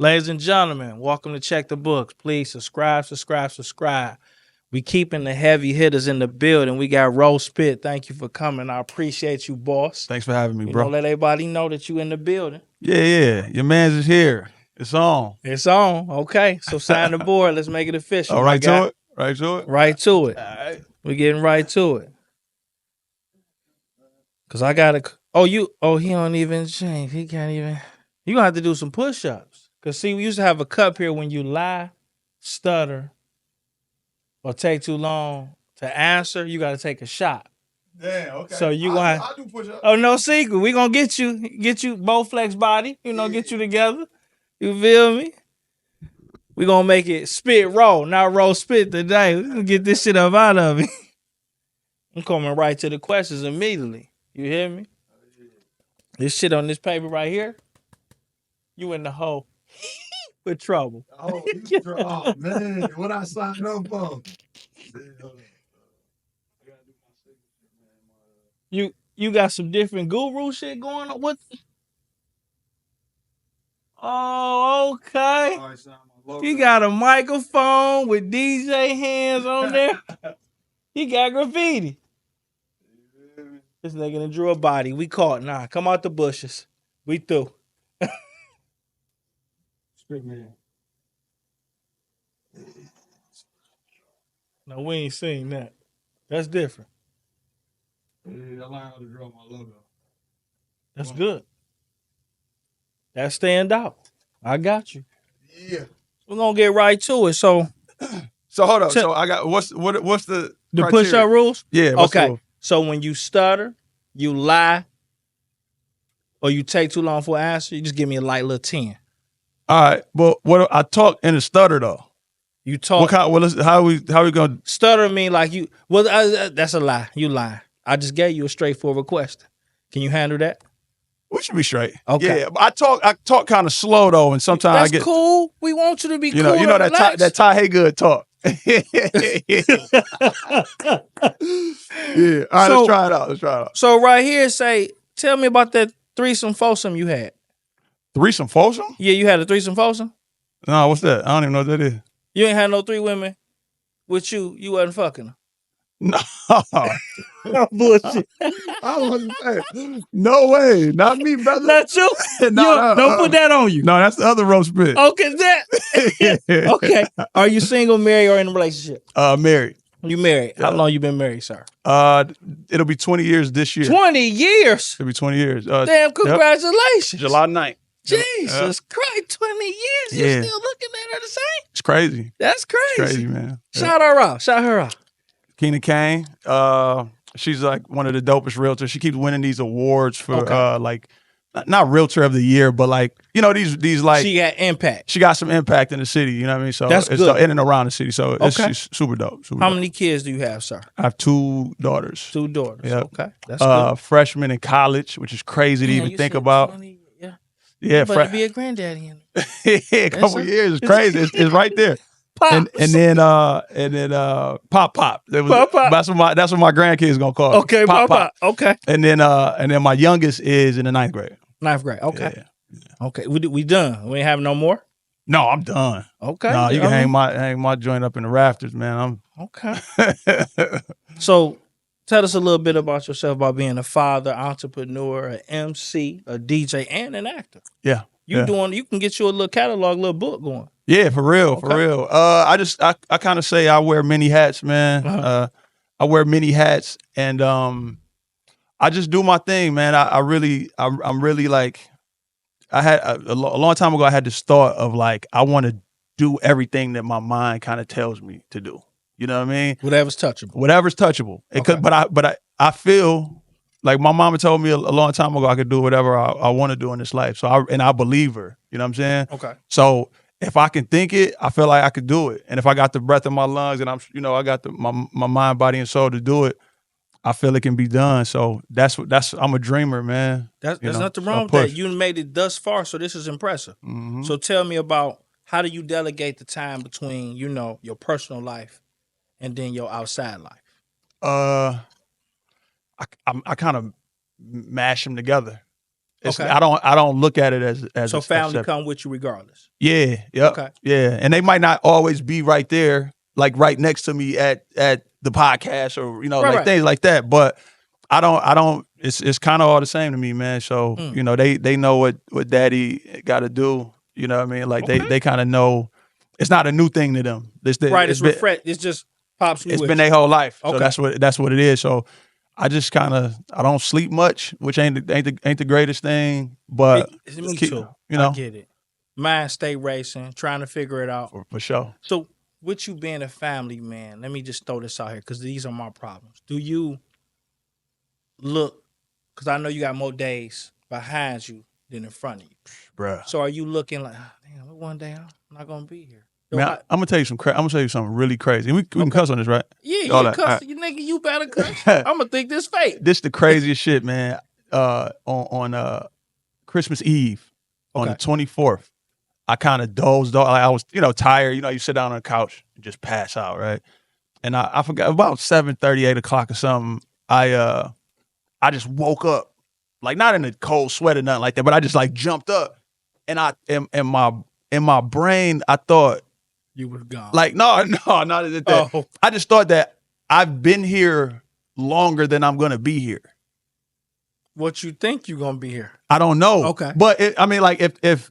Ladies and gentlemen, welcome to Check the Books. Please subscribe. We keeping the heavy hitters in the building. We got Roll Spit. Thank you for coming. I appreciate you, boss. Thanks for having me, bro. Let everybody know that you in the building. Yeah. Your man's is here. It's on. It's on. Okay. So sign the board. Let's make it official. Oh, right to it? Right to it? Right to it. All right. We're getting right to it. Cause I gotta he don't even change. He can't even. You gonna have to do some push-ups. Cause see, we used to have a cup here when you lie, stutter, or take too long to answer, you gotta take a shot. Damn, okay. So you I do push up. Oh, no secret. We gonna get you both flex body, get you together. You feel me? We gonna make it spit roll, not roll spit today. We gonna get this shit up out of me. I'm coming right to the questions immediately. You hear me? This shit on this paper right here, you in the hole with trouble. Oh, man, what I signed up for? You got some different guru shit going on. What? Oh, okay. He got a microphone with DJ hands on there. He got graffiti. This nigga done drew a body. We caught. Nah, come out the bushes. We through. Straight man. No, we ain't seen that. That's different. I learned how to draw my logo. That's good. That stand out. I got you. Yeah. We're gonna get right to it. So hold up. So I got what's the push up rules? Yeah. Okay. So when you stutter, you lie, or you take too long for an answer, you just give me a light little 10. All right. Well, what I talk in a stutter though. You talk. What kind? Well, how we gonna stutter? Mean like you? Well, that's a lie. You lying. I just gave you a straightforward question. Can you handle that? We should be straight. Okay. Yeah, I talk kind of slow though, and sometimes I get cool. We want you to be cool. You know that Ty Haygood talk. Yeah. All right, let's try it out. So right here, tell me about that threesome foursome you had. Threesome foursome? Yeah, you had a threesome foursome? No, what's that? I don't even know what that is. You ain't had no 3 women with you. You wasn't fucking them. No. Bullshit. I wasn't saying. No way. Not me, brother. Not you? Don't put that on you. No, that's the other roast bit. Okay, okay. Are you single, married, or in a relationship? Married. You married. How long you been married, sir? It'll be 20 years this year. 20 years? It'll be 20 years. Damn, congratulations. Yep. July 9th. Jesus Christ, 20 years. You're still looking at her the same? It's crazy. That's crazy. It's crazy, man. Shout her out. Keena Kane. She's like one of the dopest realtors. She keeps winning these awards for like not realtor of the year, but like, these like she got impact. She got some impact in the city, you know what I mean? So that's it's good. In and around the city. So it's super dope. How many kids do you have, sir? I have 2 daughters. 2 daughters. Yep. Okay. That's good. Freshman in college, which is crazy to even think about. 20, yeah. Yeah, to be a granddaddy in a couple years. It's crazy. It's right there. Pop. And then Pop. That's what my grandkids gonna call it. Okay, Pop. Okay. And then my youngest is in the 9th grade. 9th grade. Okay. Yeah. Okay. We done. We ain't have no more. No, I'm done. Okay. No, you can hang my joint up in the rafters, man. Okay. So tell us a little bit about yourself, about being a father, entrepreneur, an MC, a DJ, and an actor. Yeah. You can get you a little catalog, little book going. Yeah, for real. I kind of say I wear many hats, man. Uh-huh. I wear many hats, and I just do my thing, man. I'm really like, I had a long time ago. I had this thought of like, I want to do everything that my mind kind of tells me to do. You know what I mean? Whatever's touchable. But I feel like my mama told me a long time ago I could do whatever I want to do in this life. So I believe her. You know what I'm saying? Okay. So if I can think it, I feel like I could do it. And if I got the breath in my lungs and I got my mind, body, and soul to do it, I feel it can be done. So I'm a dreamer, man. There's nothing wrong with that. You made it thus far, so this is impressive. Mm-hmm. So tell me about, how do you delegate the time between, your personal life and then your outside life? I kind of mash them together. It's Okay. I don't look at it as So a family separate. come with you regardless. Yeah, yep, Okay. yeah, and they might not always be right there, like right next to me at the podcast or like Right. things like that. But I don't. It's kind of all the same to me, man. So they know what Daddy got to do. You know what I mean? Like Okay. they kind of know. It's not a new thing to them. Right. It's It's just pops me it's with been you. their whole life. Okay. So that's what it is. So I just I don't sleep much, which ain't the greatest thing. But Me keep, too. You know, I get it. Mind stay racing, trying to figure it out. for sure. So with you being a family man, let me just throw this out here because these are my problems. Do you look? Because I know you got more days behind you than in front of you, Bruh. So are you looking like, damn, one day I'm not gonna be here? Man, I'm gonna tell you I'm gonna tell you something really crazy. We can cuss on this, right? Yeah, All you that. cuss, All right. you nigga, you better cuss. I'm gonna think this fake. This the craziest shit, man. On Christmas Eve, on the 24th, I kind of dozed off. Like I was, tired. You sit down on the couch and just pass out, right? And I forgot about 7:30, 8 o'clock or something. I just woke up, like not in a cold sweat or nothing like that, but I just like jumped up, and in my brain I thought you was gone. like no, not that. Oh. I just thought that I've been here longer than I'm gonna be here. What you think you gonna be here? I don't know. Okay, but like if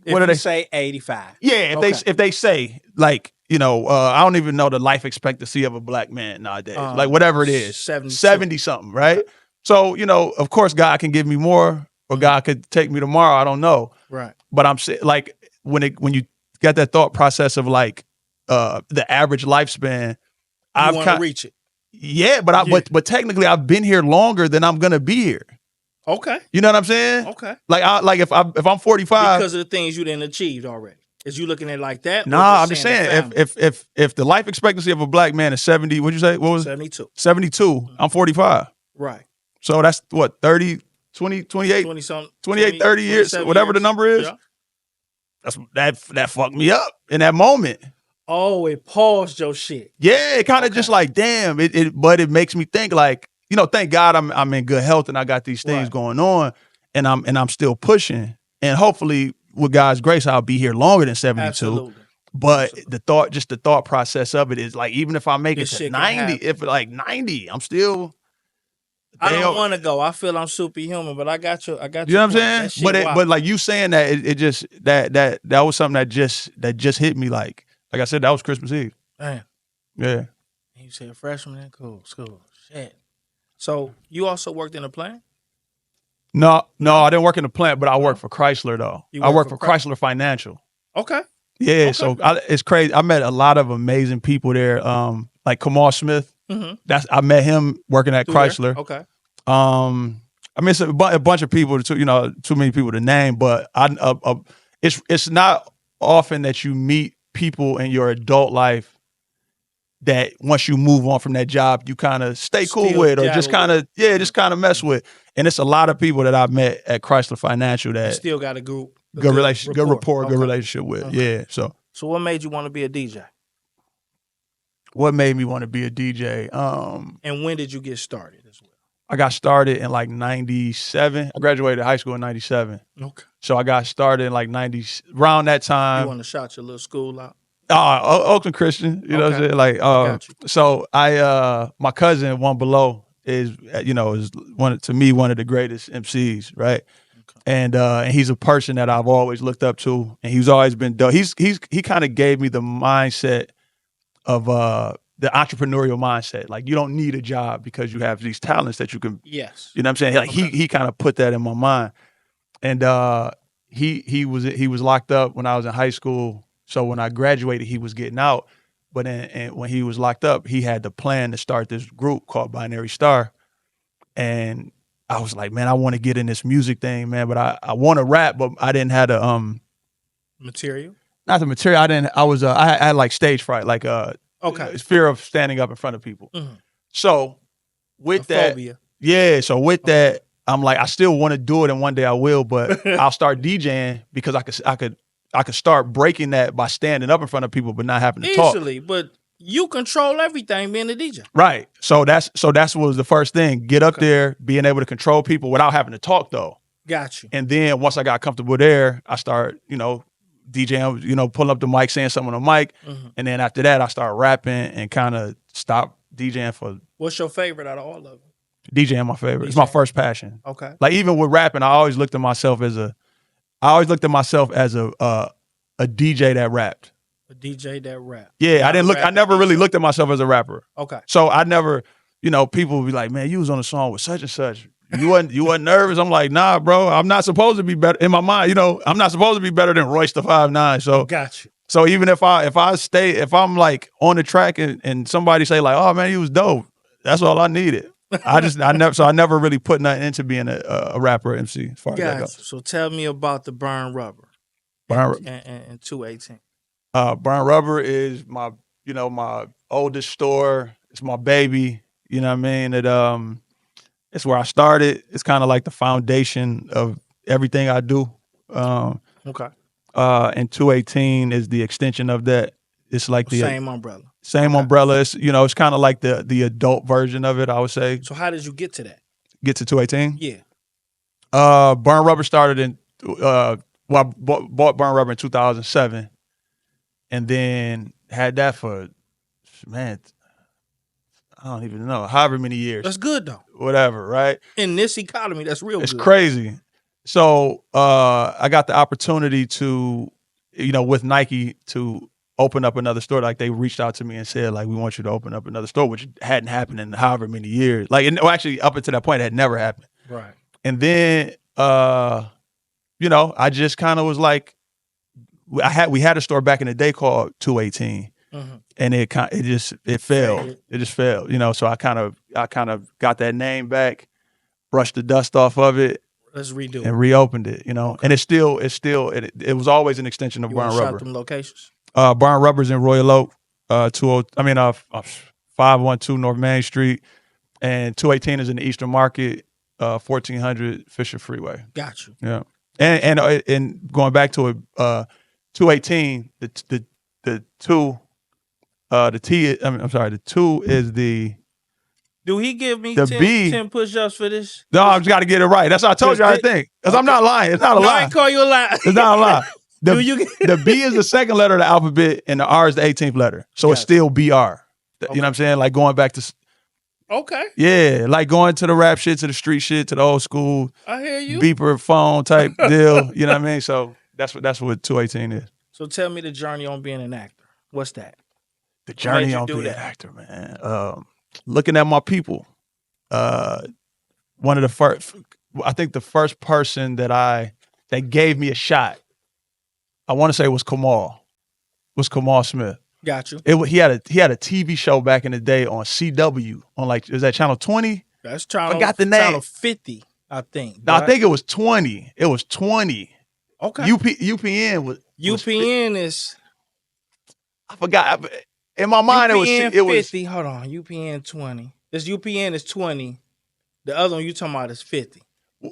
what do they say? 85. Yeah, if they say like I don't even know the life expectancy of a black man nowadays. Like whatever it is, 70 something, right? Okay. So of course God can give me more, or God could take me tomorrow. I don't know, right? But I'm like when you get that thought process of like the average lifespan, I want to reach it. Yeah, but technically I've been here longer than I'm gonna be here. Okay. You know what I'm saying? Okay. Like if I'm 45 because of the things you didn't achieve already. Is you looking at it like that? Nah, I'm just saying if the life expectancy of a black man is 70, what'd you say? What was 72? 72. I'm 45. Right. So that's what 30, 20, 28, 20 something, 28, 30 years, whatever the number is. Yeah. That fucked me up in that moment. Oh, it paused your shit. Yeah, it kind of just like, damn, but it makes me think like, thank God I'm in good health and I got these things going on and I'm still pushing. And hopefully with God's grace, I'll be here longer than 72. Absolutely. But the thought process of it is like, even if I make it to 90, if like 90, I'm still. I don't want to go. I feel I'm superhuman, but I got you. You know what I'm saying? But like you saying that, it just that was something that just hit me. Like I said, that was Christmas Eve. Damn. Yeah. You said freshman, cool, school, shit. So you also worked in a plant? No, I didn't work in the plant, but I worked for Chrysler though. I worked for Chrysler Financial. Okay. Yeah, okay. So it's crazy. I met a lot of amazing people there. Like Kamal Smith. Mm-hmm. I met him working at Chrysler. Okay. I mean, it's a bunch of people. Too many people to name. But it's not often that you meet people in your adult life that once you move on from that job, you kind of stay cool with, or just kind of mess with. And it's a lot of people that I've met at Chrysler Financial that you still got a good relationship, good rapport, good relationship with. Okay. Yeah. So what made you want to be a DJ? What made me want to be a DJ? And when did you get started as well? I got started in like 97. I graduated high school in 97. Okay. So I got started in like 90, around that time. You want to shout your little school out? Oakland Christian, you know what I'm saying? Like, so my cousin, One Below, is one of the greatest MCs, right? Okay. And he's a person that I've always looked up to, and he's always been dope. He kind of gave me the mindset of the entrepreneurial mindset. Like, you don't need a job because you have these talents that you can. Yes. You know what I'm saying? Like he kind of put that in my mind, and he was locked up when I was in high school. So when I graduated, he was getting out. But and when he was locked up, he had the plan to start this group called Binary Star. And I was like, man, I want to get in this music thing, man. But I want to rap, but I didn't have the material. Not the material. I had like stage fright, like fear of standing up in front of people. Mm-hmm. So with phobia. So with that, I'm like, I still want to do it, and one day I will. But I'll start DJing because I could start breaking that by standing up in front of people, but not having to talk. Easily, but you control everything being a DJ. Right. So that's what was the first thing. Get up there, being able to control people without having to talk though. Got you. And then once I got comfortable there, I start, DJing, pulling up the mic, saying something on the mic. Mm-hmm. And then after that, I start rapping and kind of stop DJing for. What's your favorite out of all of them? DJing my favorite. It's my first passion. Okay. Like even with rapping, I always looked at myself as a DJ that rapped. A DJ that rap. Yeah, I never really looked at myself as a rapper. Okay. So I never, people would be like, man, you was on a song with such and such. You wasn't nervous. I'm like, nah, bro, I'm not supposed to be better in my mind. I'm not supposed to be better than Royce the 5'9". So got you. So even if I'm like on the track and somebody say like, oh man, you was dope. That's all I needed. I never really put nothing into being a rapper or MC as far as that goes. So tell me about the Burn Rubber. And 218. Burn Rubber is my oldest store. It's my baby. You know what I mean? It's where I started. It's kind of like the foundation of everything I do. Okay. And 218 is the extension of that. It's like the same umbrella. Same umbrella. It's it's kind of like the adult version of it, I would say. So how did you get to that? Get to 218? Yeah. Burn Rubber started in I bought Burn Rubber in 2007, and then had that for I don't even know, however many years. That's good though. Whatever, right? In this economy, that's real good. It's crazy. So I got the opportunity to, with Nike to open up another store. Like they reached out to me and said, like, we want you to open up another store, which hadn't happened in however many years. Like, actually, up until that point, it had never happened. Right. And then, I just kind of was like, we had a store back in the day called 218, mm-hmm. and it failed. It just failed. So I kind of got that name back, brushed the dust off of it. Let's redo it. And reopened it, Okay. And it was always an extension of Burn Rubber. Shout them locations. Burn Rubber's in Royal Oak, 512 North Main Street, and 218 is in the Eastern Market, 1400 Fisher Freeway. Got you. Yeah, and going back to it, 218, the two, the T. I'm sorry, the 2 is the. Do he give me the 10 push-ups for this? No, I just got to get it right. That's what I told you. I think because I'm not lying. It's not a lie. I ain't call you a lie. It's not a lie. The B is the second letter of the alphabet, and the R is the 18th letter. So it's still BR. Okay. You know what I'm saying? Like going back to. Okay. Yeah, like going to the rap shit, to the street shit, to the old school. I hear you. Beeper phone type deal. You know what I mean? So that's what 218 is. So tell me the journey on being an actor. What's that? The journey on being an actor, man. Looking at my people. One of the first, I think the first person that gave me a shot, I want to say was Kamal Smith. Got you. He had a TV show back in the day on CW on is that channel 20? That's channel. Forgot the name. Channel 50, I think. No, I think it was 20. It was 20. Okay. UPN was. UPN is. I forgot. In my mind, UPN it was 50. Hold on, UPN 20. This UPN is 20. The other one you talking about is 50.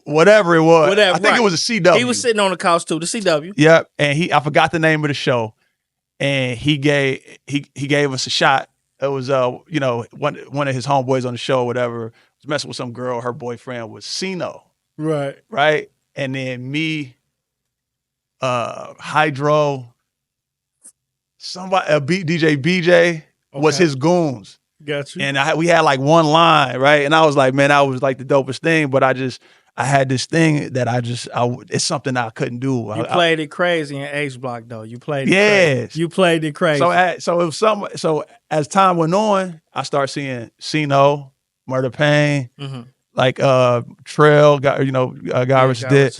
Whatever it was. Whatever. I think it was a CW. He was sitting on the couch too. The CW. Yep. And I forgot the name of the show, and he gave us a shot. It was one of his homeboys on the show, or whatever, was messing with some girl. Her boyfriend was Sino. Right. And then me, Hydro. Somebody, DJ BJ was his goons. Got you. And we had like one line, right? And I was like, man, that was like the dopest thing. But I had this thing that it's something I couldn't do. You played it crazy in H Block though. You played it crazy. You played it crazy. So it was so as time went on, I started seeing Sino, Murder Pain, mm-hmm. like Trail, Garris did.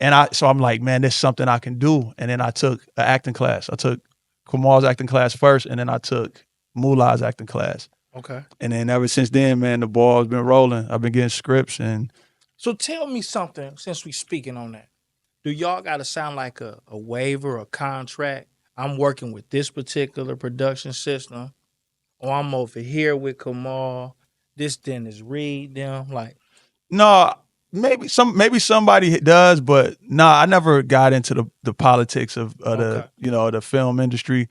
And I'm like, man, this is something I can do. And then I took an acting class. I took Kamal's acting class first, and then I took Mullah's acting class. Okay. And then ever since then, man, the ball's been rolling. I've been getting scripts. And so tell me something, since we speaking on that. Do y'all got to sound like a waiver, a contract? I'm working with this particular production system, or I'm over here with Kamal. This then is Reed, them. Like, no. Maybe somebody does, but I never got into the politics of the film industry.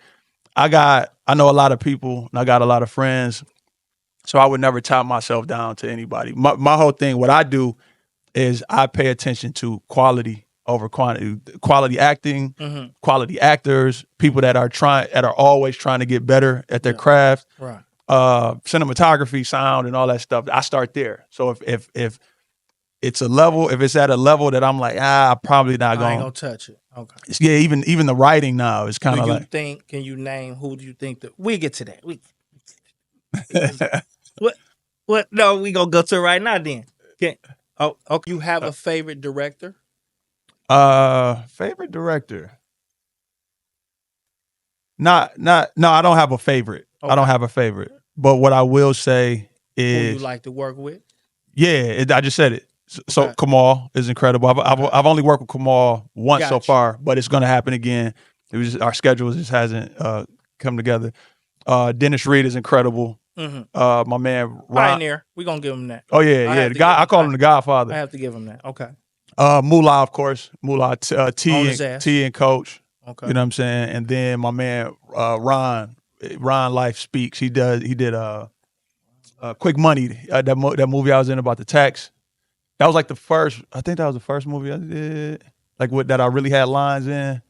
I know a lot of people and I got a lot of friends, so I would never tie myself down to anybody. My whole thing, what I do is I pay attention to quality over quantity, quality acting, quality actors, people that are always trying to get better at their craft, right? Cinematography, sound, and all that stuff. I start there. So if it's a level, if it's at a level that I'm like, I'm probably not I ain't going gonna touch it. Okay. Yeah, even the writing now is kind of like. Can you name who do you think that we get to that? What? No, we gonna go to it right now then. Okay. Oh, okay. You have a favorite director? Favorite director? No, I don't have a favorite. Okay. I don't have a favorite. But what I will say is, who you like to work with? Yeah, I just said it. So Okay. Kamal is incredible. I've only worked with Kamal once so Gotcha. far, but it's going to happen again. It was our schedule just hasn't come together. Dennis Reed is incredible. My man Ron. Pioneer. We're gonna give him that. Oh yeah. The guy I call him the Godfather. I have to give him that. Okay. Moolah, of course. Moolah, T and Coach. Okay. You know what I'm saying? And then my man Ron Life Speaks. He did Quick Money, that movie I was in about the tax. That was like I think that was the first movie I did, like that I really had lines in.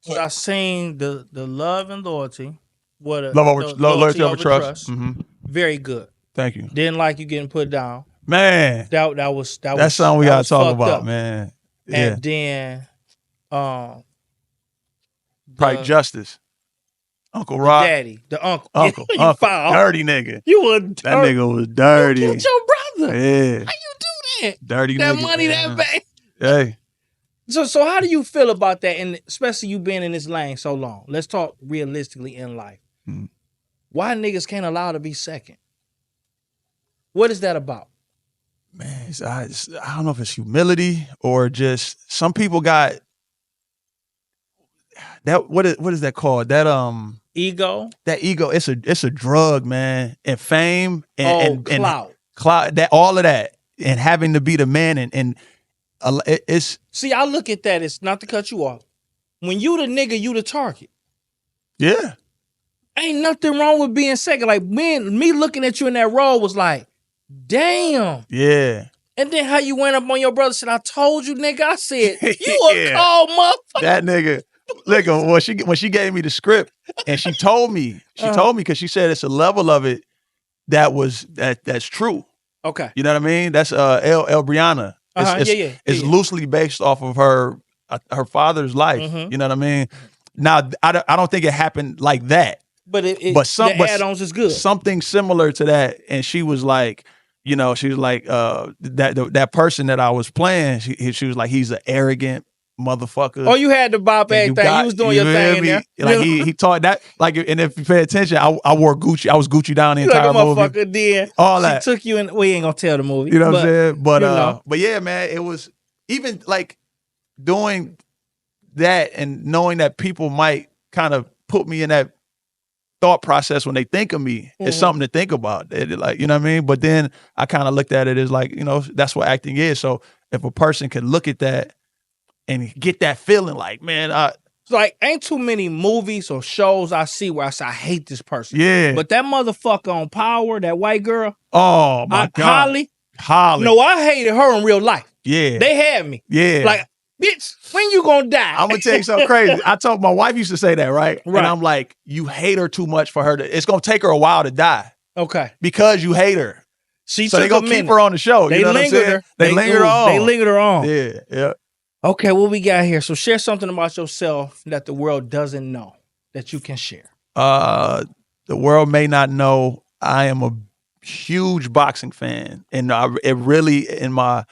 So I seen the Love and Loyalty. Loyalty over trust. Mm-hmm. Very good. Thank you. Didn't like you getting put down. Man, that's something we gotta talk about, man. Yeah. And then, Probably Justice. Uncle Rock. Daddy, the uncle. Uncle, dirty nigga. You were dirty. That nigga was dirty. You killed your brother. Yeah. How you do that? Dirty that nigga. Money, man. that bad. Hey. So how do you feel about that? And especially you being in this lane so long. Let's talk realistically in life. Why niggas can't allow to be second? What is that about? Man, I don't know if it's humility or just some people got that. What is that called? That ego. That ego. It's a drug, man. And fame and clout. Clout. That all of that and having to be the man and it's. See, I look at that. It's not to cut you off. When you the nigga, you the target. Yeah. Ain't nothing wrong with being second. Like me looking at you in that role was like, damn. Yeah. And then how you went up on your brother said, I told you, nigga. I said, you a cold motherfucker. That nigga. Look, when she gave me the script and she told me because she said it's a level of it that's true. Okay. You know what I mean? That's El Brianna. It's loosely based off of her father's life. You know what I mean? Now I don't think it happened like that. But the add-ons is good. Something similar to that, and she was like, she was like that person that I was playing. She was like, he's an arrogant motherfucker. Oh, you had the bop everything. You was doing your thing in there. Like he taught that. Like, and if you pay attention, I wore Gucci. I was Gucci down the entire movie. Motherfucker did all that. She took you in. We ain't gonna tell the movie. You know what I'm saying? But yeah, man, it was even like doing that and knowing that people might kind of put me in that thought process when they think of me. It's something to think about. Like, you know what I mean? But then I kind of looked at it as like, that's what acting is. So if a person can look at that and get that feeling like, man, like ain't too many movies or shows I see where I say I hate this person. Yeah. But that motherfucker on Power, that white girl. Oh my God. Holly. No, I hated her in real life. Yeah. They had me. Yeah. Like, bitch, when you gonna die? I'm gonna tell you something crazy. I told my wife used to say that, right? And I'm like, you hate her too much for her it's gonna take her a while to die. Okay. Because you hate her. So they gonna keep her on the show. They lingered her. They lingered her on. They lingered her on. Yeah. Okay, what we got here? So share something about yourself that the world doesn't know that you can share. The world may not know I am a huge boxing fan, and it really in my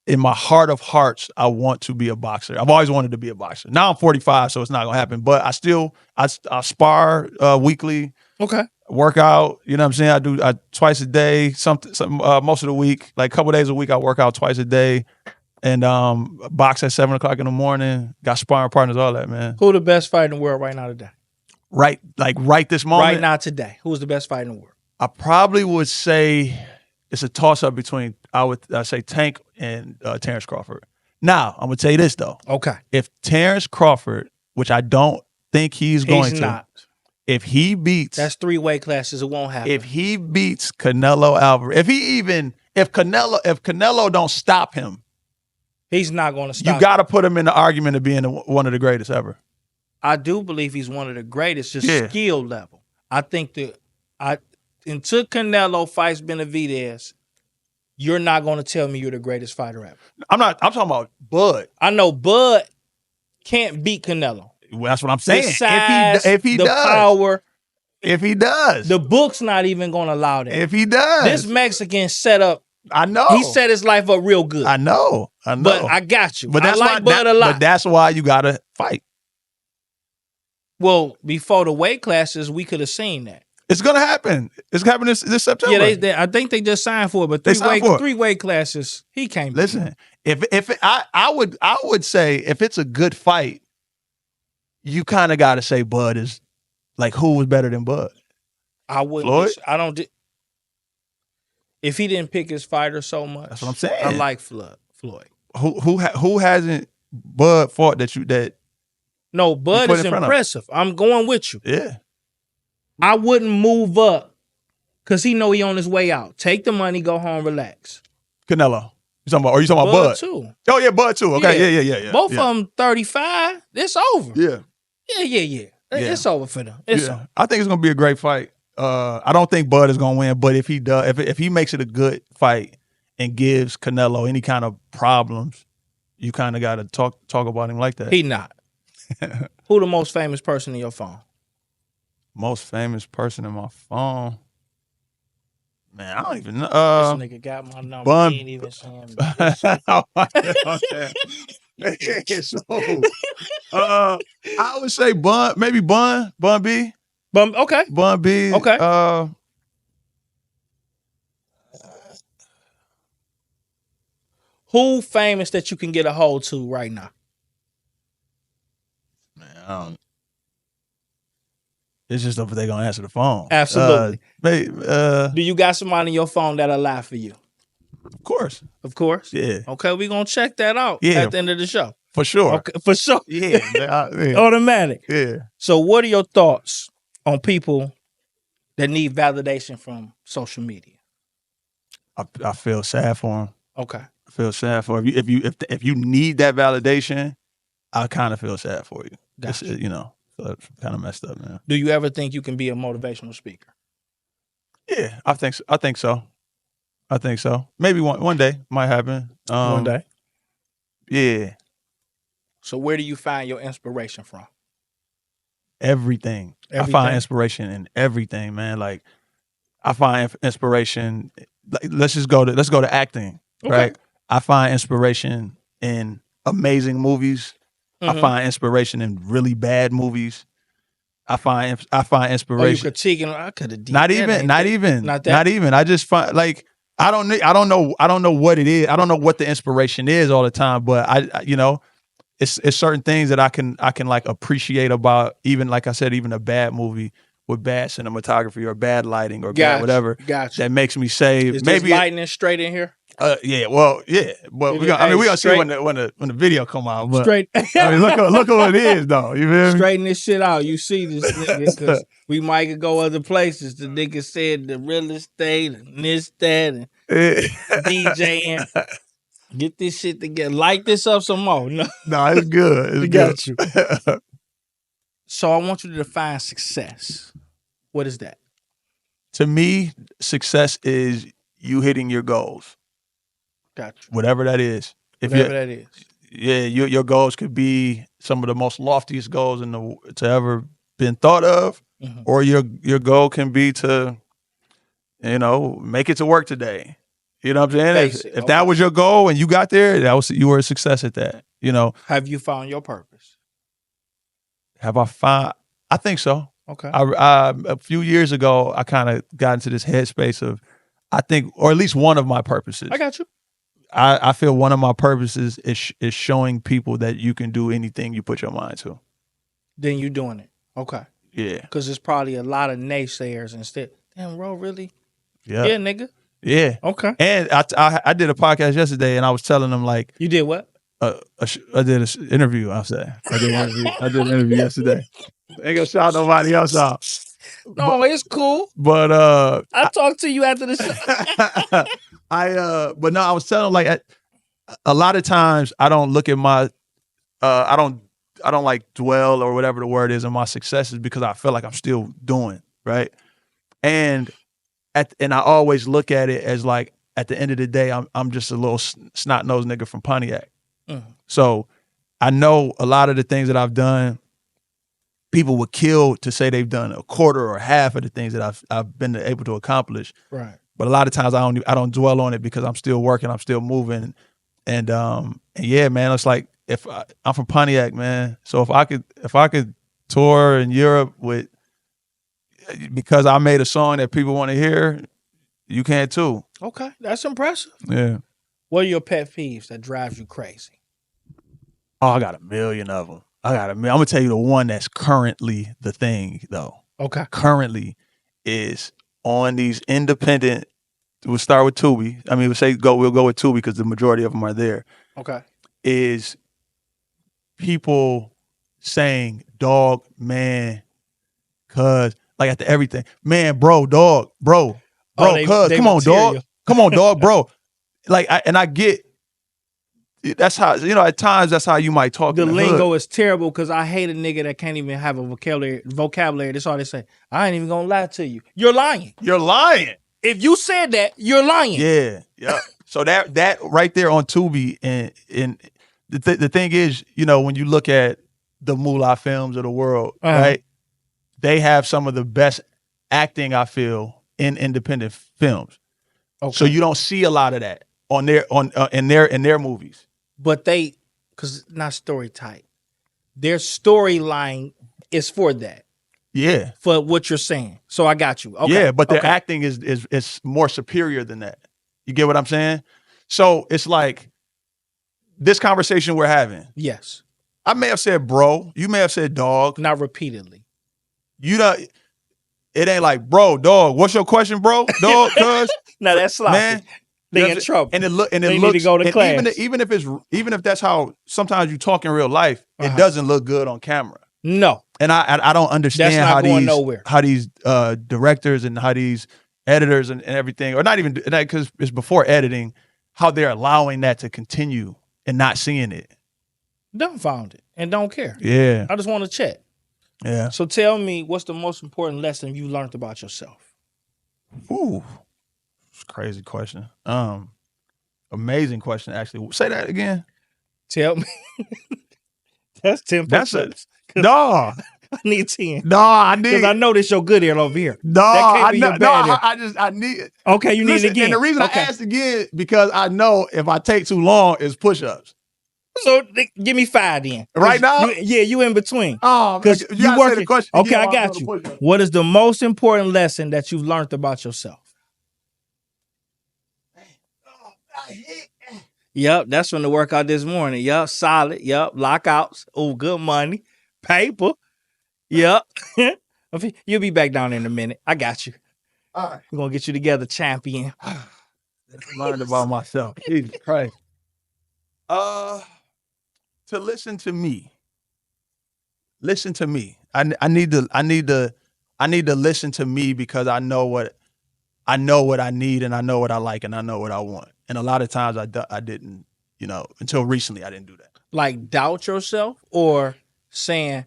heart of hearts, I want to be a boxer. I've always wanted to be a boxer. Now I'm 45, so it's not gonna happen. But I spar weekly. Okay. Work out. You know what I'm saying? I do twice a day. Some most of the week, like a couple days a week, I work out twice a day. And box at 7:00 in the morning. Got sparring partners, all that, man. Who the best fighter in the world right now today? Right this moment. Right now today. Who's the best fighter in the world? I probably would say it's a toss-up between I say Tank and Terrence Crawford. Now, I'm gonna tell you this though. Okay. If Terrence Crawford, which I don't think he's going to. Not. If he beats, that's 3 weight classes. It won't happen. If he beats Canelo Alvarez, if Canelo don't stop him, he's not going to stop. You got to put him in the argument of being one of the greatest ever. I do believe he's one of the greatest, just skill level. I think until Canelo fights Benavidez, you're not going to tell me you're the greatest fighter ever. I'm talking about Bud. I know Bud can't beat Canelo. Well, that's what I'm saying. The size, if he the does, power. If he does. The book's not even going to allow that. If he does. This Mexican set up. I know. He set his life up real good. I know. But I got you. But I like Bud a lot. But that's why you got to fight. Well, before the weight classes, we could have seen that. It's going to happen. It's happening this September. Yeah, I think they just signed for it. But three weight classes, he can't. Listen, I would say if it's a good fight, you kind of got to say Bud is like, who was better than Bud? I wouldn't. Floyd? I don't. If he didn't pick his fighter so much, that's what I'm saying. I like Floyd. Who hasn't Bud fought that? No, Bud is impressive. I'm going with you. Yeah. I wouldn't move up because he know he on his way out. Take the money, go home, relax. Canelo. You talking about Bud? Too. Oh yeah, Bud too. Okay, yeah. Both of them 35. It's over. Yeah. Yeah. It's over for them. It's over. I think it's gonna be a great fight. I don't think Bud is gonna win, but if he does, if he makes it a good fight and gives Canelo any kind of problems, you kind of got to talk about him like that. He not. Who the most famous person in your phone? Most famous person in my phone? Man, I don't even know. This nigga got my number. He ain't even saying I would say Bun B. Okay. Bun B. Okay. Who famous that you can get a hold to right now? Man, I don't. It's just if they're gonna answer the phone. Absolutely. Do you got somebody in your phone that'll lie for you? Of course. Of course? Yeah. Okay, we're gonna check that out at the end of the show. For sure. Okay, for sure. Yeah. Automatic. Yeah. So what are your thoughts on people that need validation from social media? I feel sad for them. Okay. I feel sad for you. If you need that validation, I kind of feel sad for you. Gotcha. So it's kind of messed up, man. Do you ever think you can be a motivational speaker? Yeah, I think so. Maybe one day might happen. One day. Yeah. So where do you find your inspiration from? Everything. I find inspiration in everything, man. Like I find inspiration. Like, let's go to acting, right? I find inspiration in amazing movies. I find inspiration in really bad movies. I find inspiration. You critiquing? I could have. Not even. I just find like I don't know what it is. I don't know what the inspiration is all the time. But I it's certain things that I can like appreciate about, even like I said, even a bad movie with bad cinematography or bad lighting or bad whatever. Gotcha. That makes me say is maybe this lightning straight in here. But we're gonna see when the video come out. But, straight. I mean, look at what it is though. You feel me? Straighten this shit out. You see this nigga, because we might go other places. The nigga said the real estate and this, that, and DJing. Get this shit together. Light this up some more. No, it's good. Got you. So I want you to define success. What is that? To me, success is you hitting your goals. Gotcha. Whatever that is. Yeah, your goals could be some of the most loftiest goals to ever been thought of, or your goal can be to, make it to work today. You know what I'm saying? If that was your goal and you got there, you were a success at that. Have you found your purpose? Have I found? I think so. Okay. A few years ago, I kind of got into this headspace of, I think, or at least one of my purposes. I got you. I feel one of my purposes is showing people that you can do anything you put your mind to. Then you're doing it. Okay. Yeah. Because there's probably a lot of naysayers instead. Damn, bro, really? Yeah. Yeah, nigga. Yeah. Okay. And I did a podcast yesterday, and I was telling them like, you did what? I did an interview. I did an interview yesterday. Ain't gonna shout nobody else out. No, it's cool. But I'll talk to you after the show. but no, I was telling him like a lot of times I don't look at my I don't like dwell or whatever the word is on my successes because I feel like I'm still doing, right? And I always look at it as like at the end of the day, I'm just a little snot-nosed nigga from Pontiac. So I know a lot of the things that I've done, people would kill to say they've done a quarter or half of the things that I've been able to accomplish. Right. But a lot of times I don't dwell on it because I'm still working, I'm still moving, and yeah, man, it's like I'm from Pontiac, man. So if I could tour in Europe with because I made a song that people want to hear, you can too. Okay, that's impressive. Yeah. What are your pet peeves that drives you crazy? Oh, I got a million of them. I'm gonna tell you the one that's currently the thing though. Okay. Currently is on these independent. We'll start with Tubi. I mean, we'll go with Tubi because the majority of them are there. Okay. Is people saying dog, man, cuz, like after everything. Man, bro, dog, bro, cuz, come on, dog. Come on, dog, bro. Like, I get, that's how, at times that's how you might talk. The lingo is terrible because I hate a nigga that can't even have a vocabulary. That's all they say. I ain't even gonna lie to you. You're lying. You're lying. If you said that, you're lying. Yeah. So that right there on Tubi, and the thing is, when you look at the Moolah films of the world, right? They have some of the best acting, I feel, in independent films. Okay. So you don't see a lot of that in their movies. But because not story type, their storyline is for that. Yeah. For what you're saying. So I got you. Okay. Yeah, but their acting is more superior than that. You get what I'm saying? So it's like this conversation we're having. Yes. I may have said bro. You may have said dog. Not repeatedly. It ain't like, bro, dog, what's your question, bro? Dog, cuz. No, that's sloppy. Man, they in trouble. And it looks need to go to class. Even if that's how sometimes you talk in real life, it doesn't look good on camera. No. And I don't understand how these directors and how these editors and everything, or not even that, because it's before editing, how they're allowing that to continue and not seeing it. Dumbfounded and don't care. Yeah. I just want to check. Yeah. So tell me, what's the most important lesson you learned about yourself? Ooh. It's a crazy question. Amazing question, actually. Say that again. Tell me. That's 10 push-ups. No. I need 10. No, I need. Because I know this your good ear over here. No, that can't be your bad ear. I need it. Okay, you need it again. And the reason I asked again, because I know if I take too long, it's push-ups. So give me 5 then. Right now? You in between. Oh, because you working. The question okay, I got you. What is the most important lesson that you've learned about yourself? Yep, that's from the workout this morning. Yep, solid. Yep, lockouts. Oh, good money. Paper. Yep. You'll be back down in a minute. I got you. All right. We're going to get you together, champion. Learned about myself. Jesus Christ. To listen to me. Listen to me. I need to listen to me because I know what I need, and I know what I like, and I know what I want. And a lot of times I didn't, until recently I didn't do that. Like doubt yourself, or saying,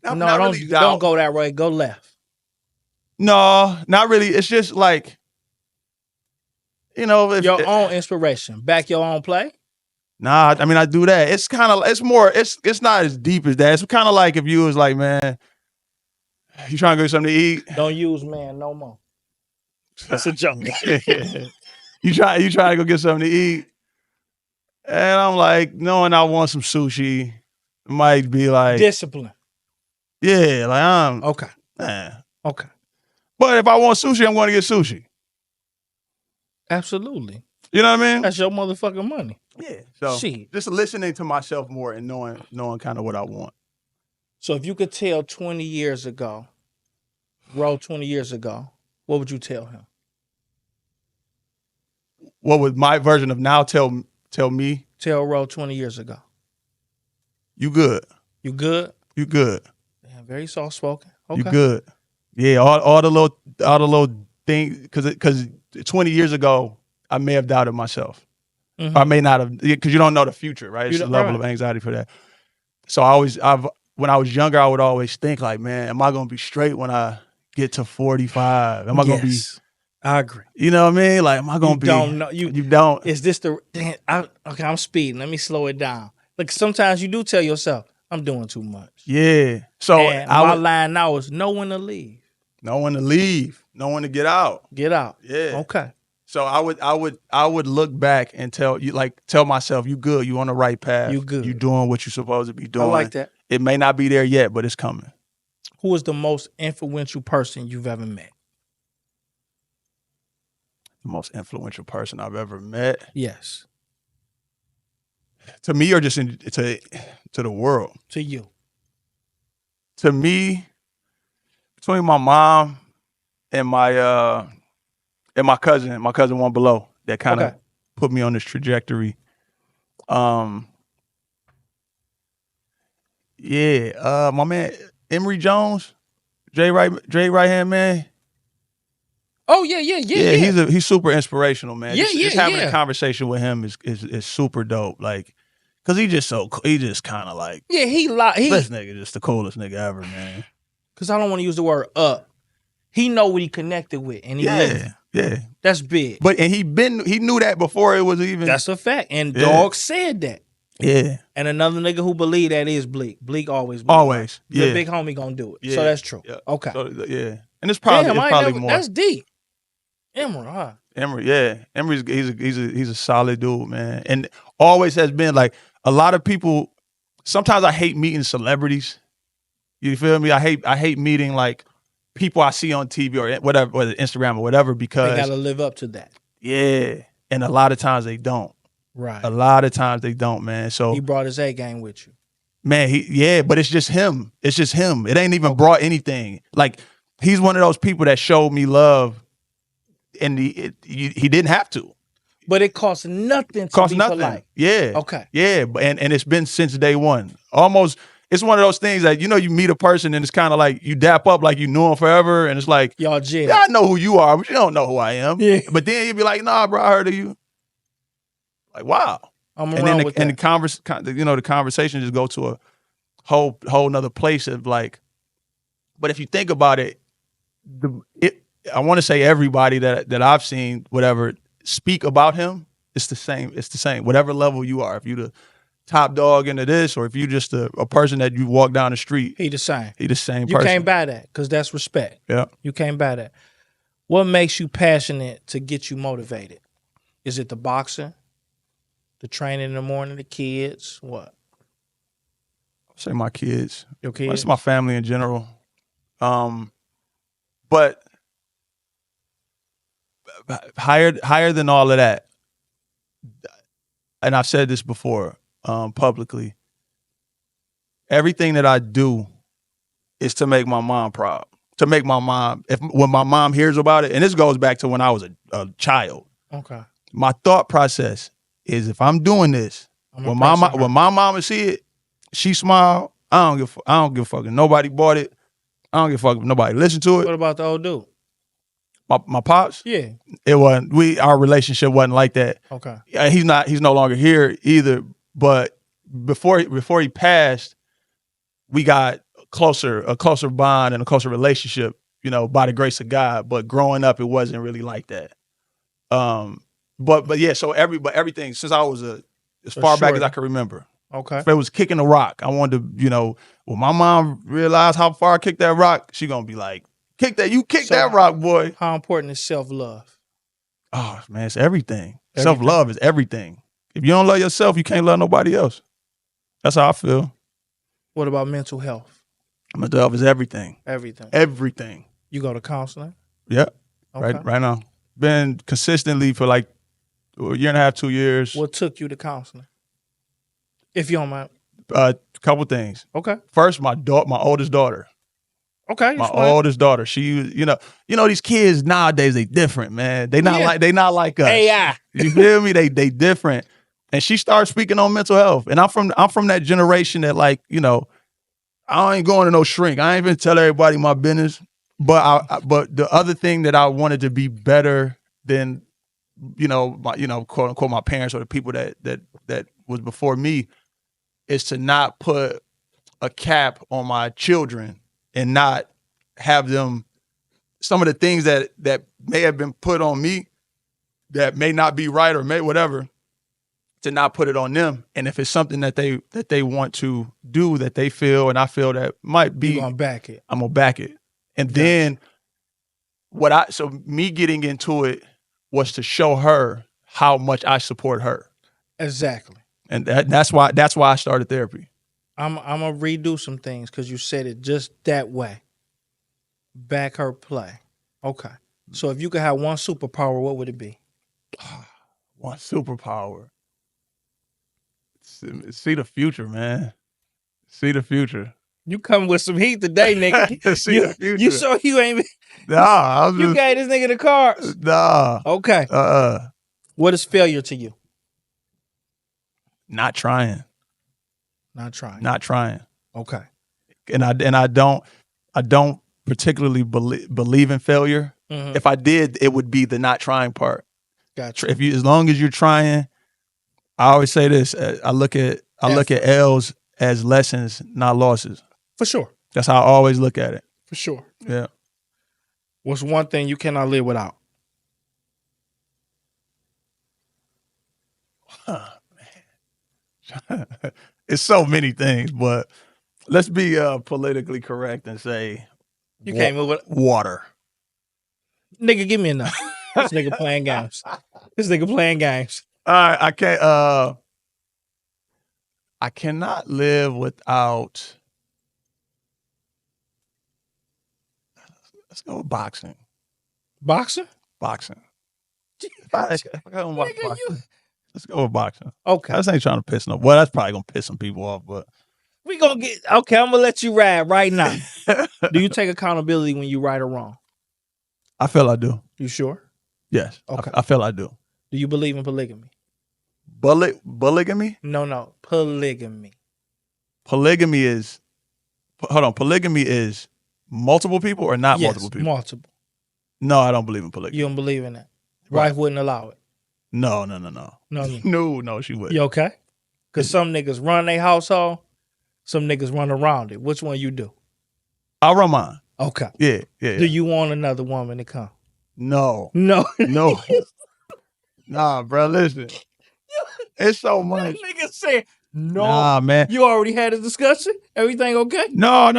don't go that way, go left. No, not really. It's just like, your own inspiration, back your own play. Nah, I mean I do that. It's kind of, it's not as deep as that. It's kind of like if you was like, man, you trying to get something to eat? Don't use man no more. That's a joke. You try to go get something to eat, and I'm like, knowing I want some sushi, might be like discipline. Yeah, like I'm okay. Okay. But if I want sushi, I'm going to get sushi. Absolutely. You know what I mean? That's your motherfucking money. Yeah. So just listening to myself more and knowing kind of what I want. So if you could tell 20 years ago, Ro 20 years ago, what would you tell him? What would my version of now tell me? Tell Ro 20 years ago. You good. You good? You good. Damn, very soft spoken. Okay. You good. Yeah, all the little things, because 20 years ago, I may have doubted myself. Mhm. Or I may not have, because you don't know the future, right? You It's a don't- level right. of anxiety for that. So when I was younger, I would always think like, man, am I going to be straight when I get to 45? Am I going to be, Yes. I agree. you know what I mean? Like, am I going to be? Don't know. You don't. Is this the? Okay, I'm speeding. Let me slow it down. Like sometimes you do tell yourself, I'm doing too much. Yeah. So And my line now is know when to leave. no one to leave, no one to get out. Get out. Yeah. Okay. So I would look back and tell myself, you good, you on the right path. You good. You doing what you're supposed to be doing. I like that. It may not be there yet, but it's coming. Who is the most influential person you've ever met? The most influential person I've ever met. Yes. To me, or just to the world? To you. To me, between my mom and my cousin one below, that kind of put me on this trajectory. My man Emcee Jones, Dre right hand man. Oh yeah. He's super inspirational, man. Just having a conversation with him is super dope. Like, cause he just kind of like, he this nigga just the coolest nigga ever, man. Cause I don't want to use the word up. He know what he connected with, and he lived. Yeah, that's big. But he knew that before it was even. That's a fact. And Dog said that. Yeah. And another nigga who believe that is Bleak. Bleak always. Always. Yeah. The big homie gonna do it. Yeah. So that's true. Yeah. Okay. So, yeah. And it's probably more. That's deep. Emcee, huh? Emcee, yeah. Emcee's he's a solid dude, man. And always has been like a lot of people. Sometimes I hate meeting celebrities. You feel me? I hate meeting like people I see on TV or whatever, whether Instagram or whatever, because they gotta live up to that. Yeah. And a lot of times they don't. Right. A lot of times they don't, man. So he brought his A game with you. Man, but it's just him. It's just him. It ain't even brought anything. Like, he's one of those people that showed me love, and he didn't have to. But it costs nothing to be polite. Yeah. Okay. Yeah, and it's been since day one. Almost, it's one of those things that, you meet a person and it's kind of like you dap up like you knew him forever, and it's like, y'all jig. Yeah, I know who you are, but you don't know who I am. Yeah. But then you'd be like, nah, bro, I heard of you. Like, wow. I'm around with that. The conversation just go to a whole nother place of like, but if you think about it, I want to say everybody that I've seen, whatever, speak about him, it's the same. It's the same. Whatever level you are, if you the top dog into this, or if you just a person that you walk down the street, he the same. He the same person. You can't buy that because that's respect. Yeah. You can't buy that. What makes you passionate to get you motivated? Is it the boxing? The training in the morning, the kids, what? I'll say my kids. Your kids? It's my family in general. But higher than all of that, and I've said this before publicly, everything that I do is to make my mom proud. To make my mom, when my mom hears about it, and this goes back to when I was a child. Okay. My thought process is, if I'm doing this, when my mama see it, she smile. I don't give a fuck if nobody bought it. I don't give a fuck if nobody listened to it. What about the old dude? My pops? Yeah. It wasn't. Our relationship wasn't like that. Okay. He's no longer here either. But before he passed, we got a closer bond and a closer relationship, by the grace of God. But growing up, it wasn't really like that. But yeah, so everything since I was as far back as I can remember. Okay. If it was kicking a rock, I wanted to, when my mom realized how far I kicked that rock, she gonna be like, kick that rock, boy. How important is self-love? Oh man, it's everything. Self-love is everything. If you don't love yourself, you can't love nobody else. That's how I feel. What about mental health? Mental health is everything. Everything. You go to counseling? Yeah. Okay. Right now. Been consistently for like a year and a half, 2 years. What took you to counseling? If you don't mind. A couple things. Okay. First, my oldest daughter. Okay. My oldest daughter. She, these kids nowadays, they different, man. They not like us. AI. You feel me? They different. And she started speaking on mental health. And I'm from that generation that, like, I ain't going to no shrink. I ain't even tell everybody my business. But but the other thing that I wanted to be better than, quote unquote, my parents or the people that was before me, is to not put a cap on my children and not have them, some of the things that may have been put on me that may not be right or may whatever, to not put it on them. And if it's something that they want to do, that they feel and I feel that might be, You gonna back it. I'm gonna back it. And Gotcha. then so me getting into it was to show her how much I support her. Exactly. And that's why I started therapy. I'm gonna redo some things because you said it just that way. Back her play. Okay. So if you could have one superpower, what would it be? One superpower. See the future, man. See the future. You coming with some heat today, nigga. See the future. You sure you ain't? Nah, You gave this nigga the cards. Nah. Okay. What is failure to you? Not trying. Not trying. Not trying. Okay. And I don't particularly believe in failure. Mhm. If I did, it would be the not trying part. Gotcha. As long as you're trying, I always say this. I look at L's as lessons, not losses. For sure. That's how I always look at it. For sure. Yeah. What's one thing you cannot live without? Man. It's so many things, but let's be politically correct and say You can't move it. Water. Nigga, give me enough. This nigga playing games. This nigga playing games. All right, I cannot live without. Let's go with boxing. Boxing? Boxing. If I go watch Nigga, boxing, let's go with boxing. Okay. I just ain't trying to piss no. Well, that's probably gonna piss some people off, but We gonna get okay. I'm gonna let you ride right now. Do you take accountability when you right or wrong? I feel I do. You sure? Yes. Okay. I feel I do. Do you believe in polygamy? Polygamy? No. Polygamy. Polygamy is. Hold on. Polygamy is multiple people or not multiple people? Multiple. No, I don't believe in polygamy. You don't believe in that? Right. Wife wouldn't allow it. No. No, she wouldn't. You okay? Because some niggas run their household, some niggas run around it. Which one you do? I'll run mine. Okay. Yeah. Do you want another woman to come? No. No. Nah, bro, listen. It's so much. Nigga said no. Nah, man. You already had a discussion? Everything okay? No.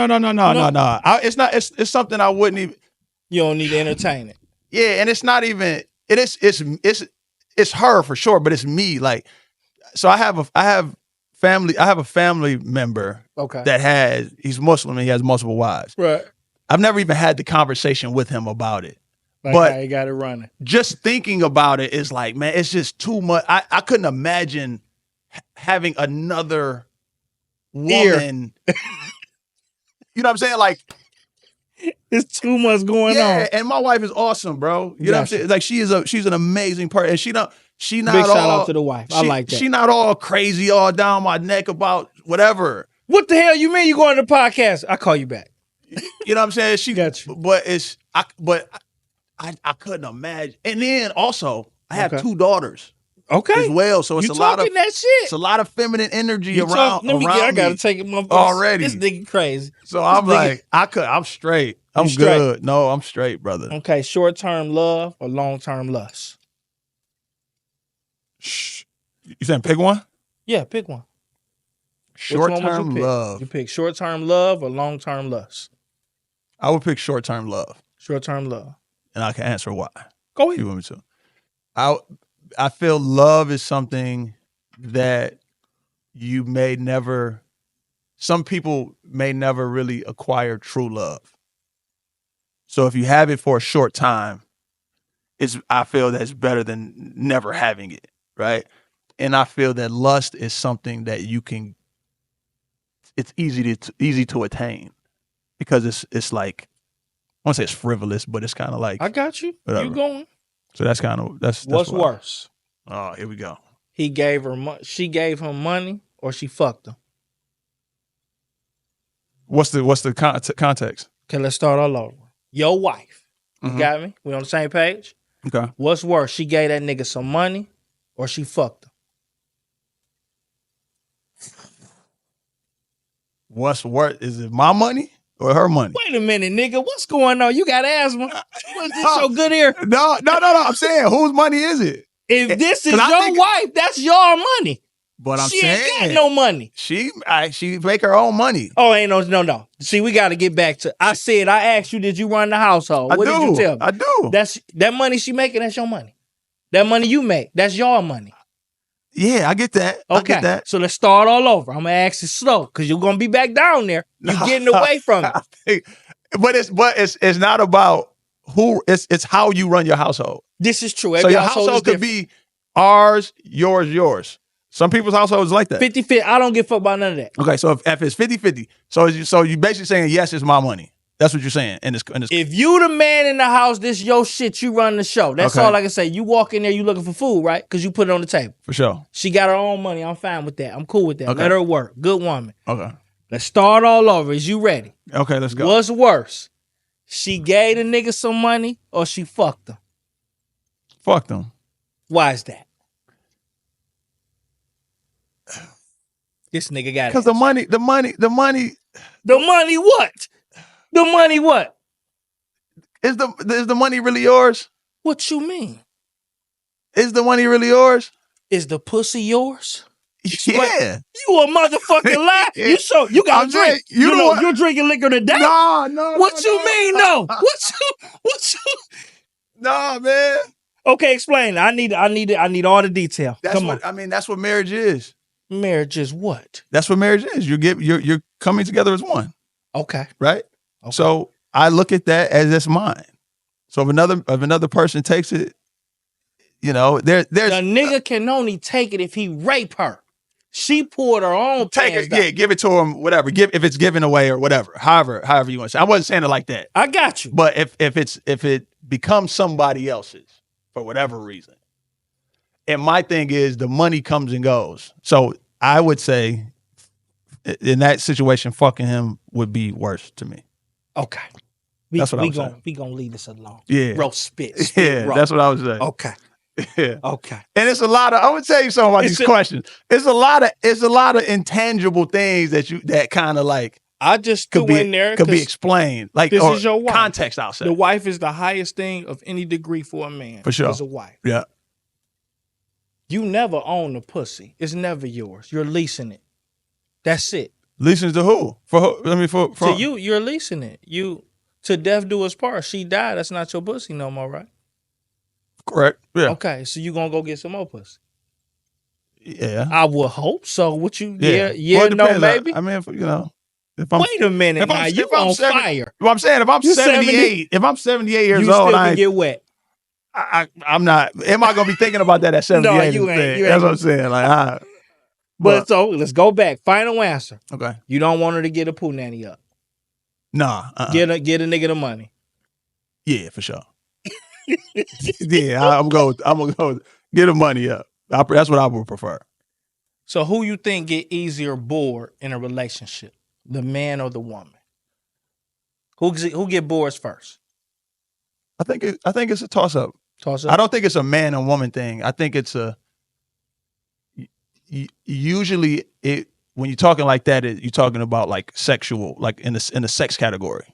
It's not. It's something I wouldn't even. You don't need to entertain it. Yeah, and it's not even. It's her for sure, but it's me. Like, so I have family. I have a family member. Okay. That he's Muslim and he has multiple wives. Right. I've never even had the conversation with him about it. Like but how you got it running. Just thinking about it is like, man, it's just too much. I couldn't imagine having another woman. You know what I'm saying? Like, it's too much going on. And my wife is awesome, bro. You know what I'm saying? Like, she's an amazing person. And she not Big all, shout out to the wife. I like that. She not all crazy, all down my neck about whatever. What the hell you mean you going to the podcast? I call you back. You know what I'm saying? She got you. But I couldn't imagine. And then also, I have 2 daughters. Okay. As well. So it's you a lot of that shit. It's a lot of feminine energy around me. I gotta take it my already. This nigga crazy. So I'm like, I'm straight. I'm good. No, I'm straight, brother. Okay, short-term love or long-term lust? You saying pick one? Yeah, pick one. Short-term love. You pick short-term love or long-term lust? I would pick short-term love. Short-term love. And I can answer why. Go ahead. You want me to? I feel love is something that some people may never really acquire true love. So if you have it for a short time, I feel that's better than never having it, right? And I feel that lust is something that it's easy to attain because it's like, I won't say it's frivolous, but it's kind of like, I got you. Whatever. You going? So that's kind of that's what's worse. Oh, here we go. He gave her she gave him money or she fucked him. What's the context? Okay, let's start all over. Your wife. You Mhm. got me? We on the same page? Okay. What's worse? She gave that nigga some money or she fucked him? What's worse? Is it my money or her money? Wait a minute, nigga. What's going on? You got asthma? What's this so good here? No. I'm saying, whose money is it? If this is 'Cause I your think- wife, that's your money. But I'm she saying ain't got no money. she make her own money. Oh, ain't no. See, we got to get back to. I asked you, did you run the household? What did you tell me? I do. That's that money she making. That's your money. That money you make, that's your money. Yeah, I get that. Okay, I get that. so let's start all over. I'm gonna ask it slow because you're gonna be back down there. You're getting away from it. But it's not about who. It's how you run your household. This is true. So Every your household household could be ours, yours. Some people's households like that. 50-50. I don't give a fuck about none of that. Okay, so if it's 50-50, so you basically saying yes, it's my money. That's what you're saying in this. If you the man in the house, this your shit. You run the show. That's Okay. all I can say. You walk in there, you looking for food, right? Because you put it on the table. For sure. She got her own money. I'm fine with that. I'm cool with that. Okay. Let her work. Good woman. Okay. Let's start all over. Is you ready? Okay, let's go. What's worse? She gave the nigga some money or she fucked him? Fuck them. Why is that? This nigga got it. Because the money. The money what? The money what? Is the money really yours? What you mean? Is the money really yours? Is the pussy yours? Yeah. You a motherfucking lie. You got I'm to drink. saying, you know what? You're drinking liquor today? No. What you mean no? What you Nah, man. Okay, explain. I need all the detail. Come on. I mean, that's what marriage is. Marriage is what? That's what marriage is. You're coming together as one. Okay. Right? Okay. So I look at that as it's mine. So if another person takes it, there's the nigga can only take it if he rape her. She poured her own take pants it, down. yeah, give it to him, whatever. If it's given away or whatever, however you want to say. I wasn't saying it like that. I got you. But if it becomes somebody else's for whatever reason, and my thing is the money comes and goes. So I would say in that situation, fucking him would be worse to me. Okay. That's what I was saying. We gonna leave this alone. Yeah. Roast spit. Yeah, roast. that's what I was saying. Okay. Yeah. Okay. And it's a lot of. I would tell you something about these questions. It's a lot of intangible things that kind of like I just could threw be in there could be explained. Like this or is your wife. Context, I'll say. The wife is the highest thing of any degree for a man. For sure. Is a wife. Yeah. You never own the pussy. It's never yours. You're leasing it. That's it. Leasing to who? For who? I mean, for To you, you're leasing it. You to death do us part. She died. That's not your pussy no more, right? Correct. Yeah. Okay, so you gonna go get some more pussy? Yeah. I would hope so. What you? Yeah. Yeah, Well, it no, depends. maybe. I mean, if I'm Wait a minute, now you on fire? Well, I'm saying if I'm You 78, if I'm 78 years You old, still can get wet. I'm not. Am I gonna be thinking about that at 78? No, you ain't. You That's ain't. what I'm saying. Like, But so let's go back. Final answer. okay. You don't want her to get a poo nanny up. Nah. Get a nigga the money. Yeah, for sure. Yeah, I'm gonna go get the money up. That's what I would prefer. So who you think get easier bored in a relationship? The man or the woman? Who get bored first? I think it's a toss up. Toss up. I don't think it's a man and woman thing. I think it's usually when you're talking like that, you're talking about like sexual, like in the sex category.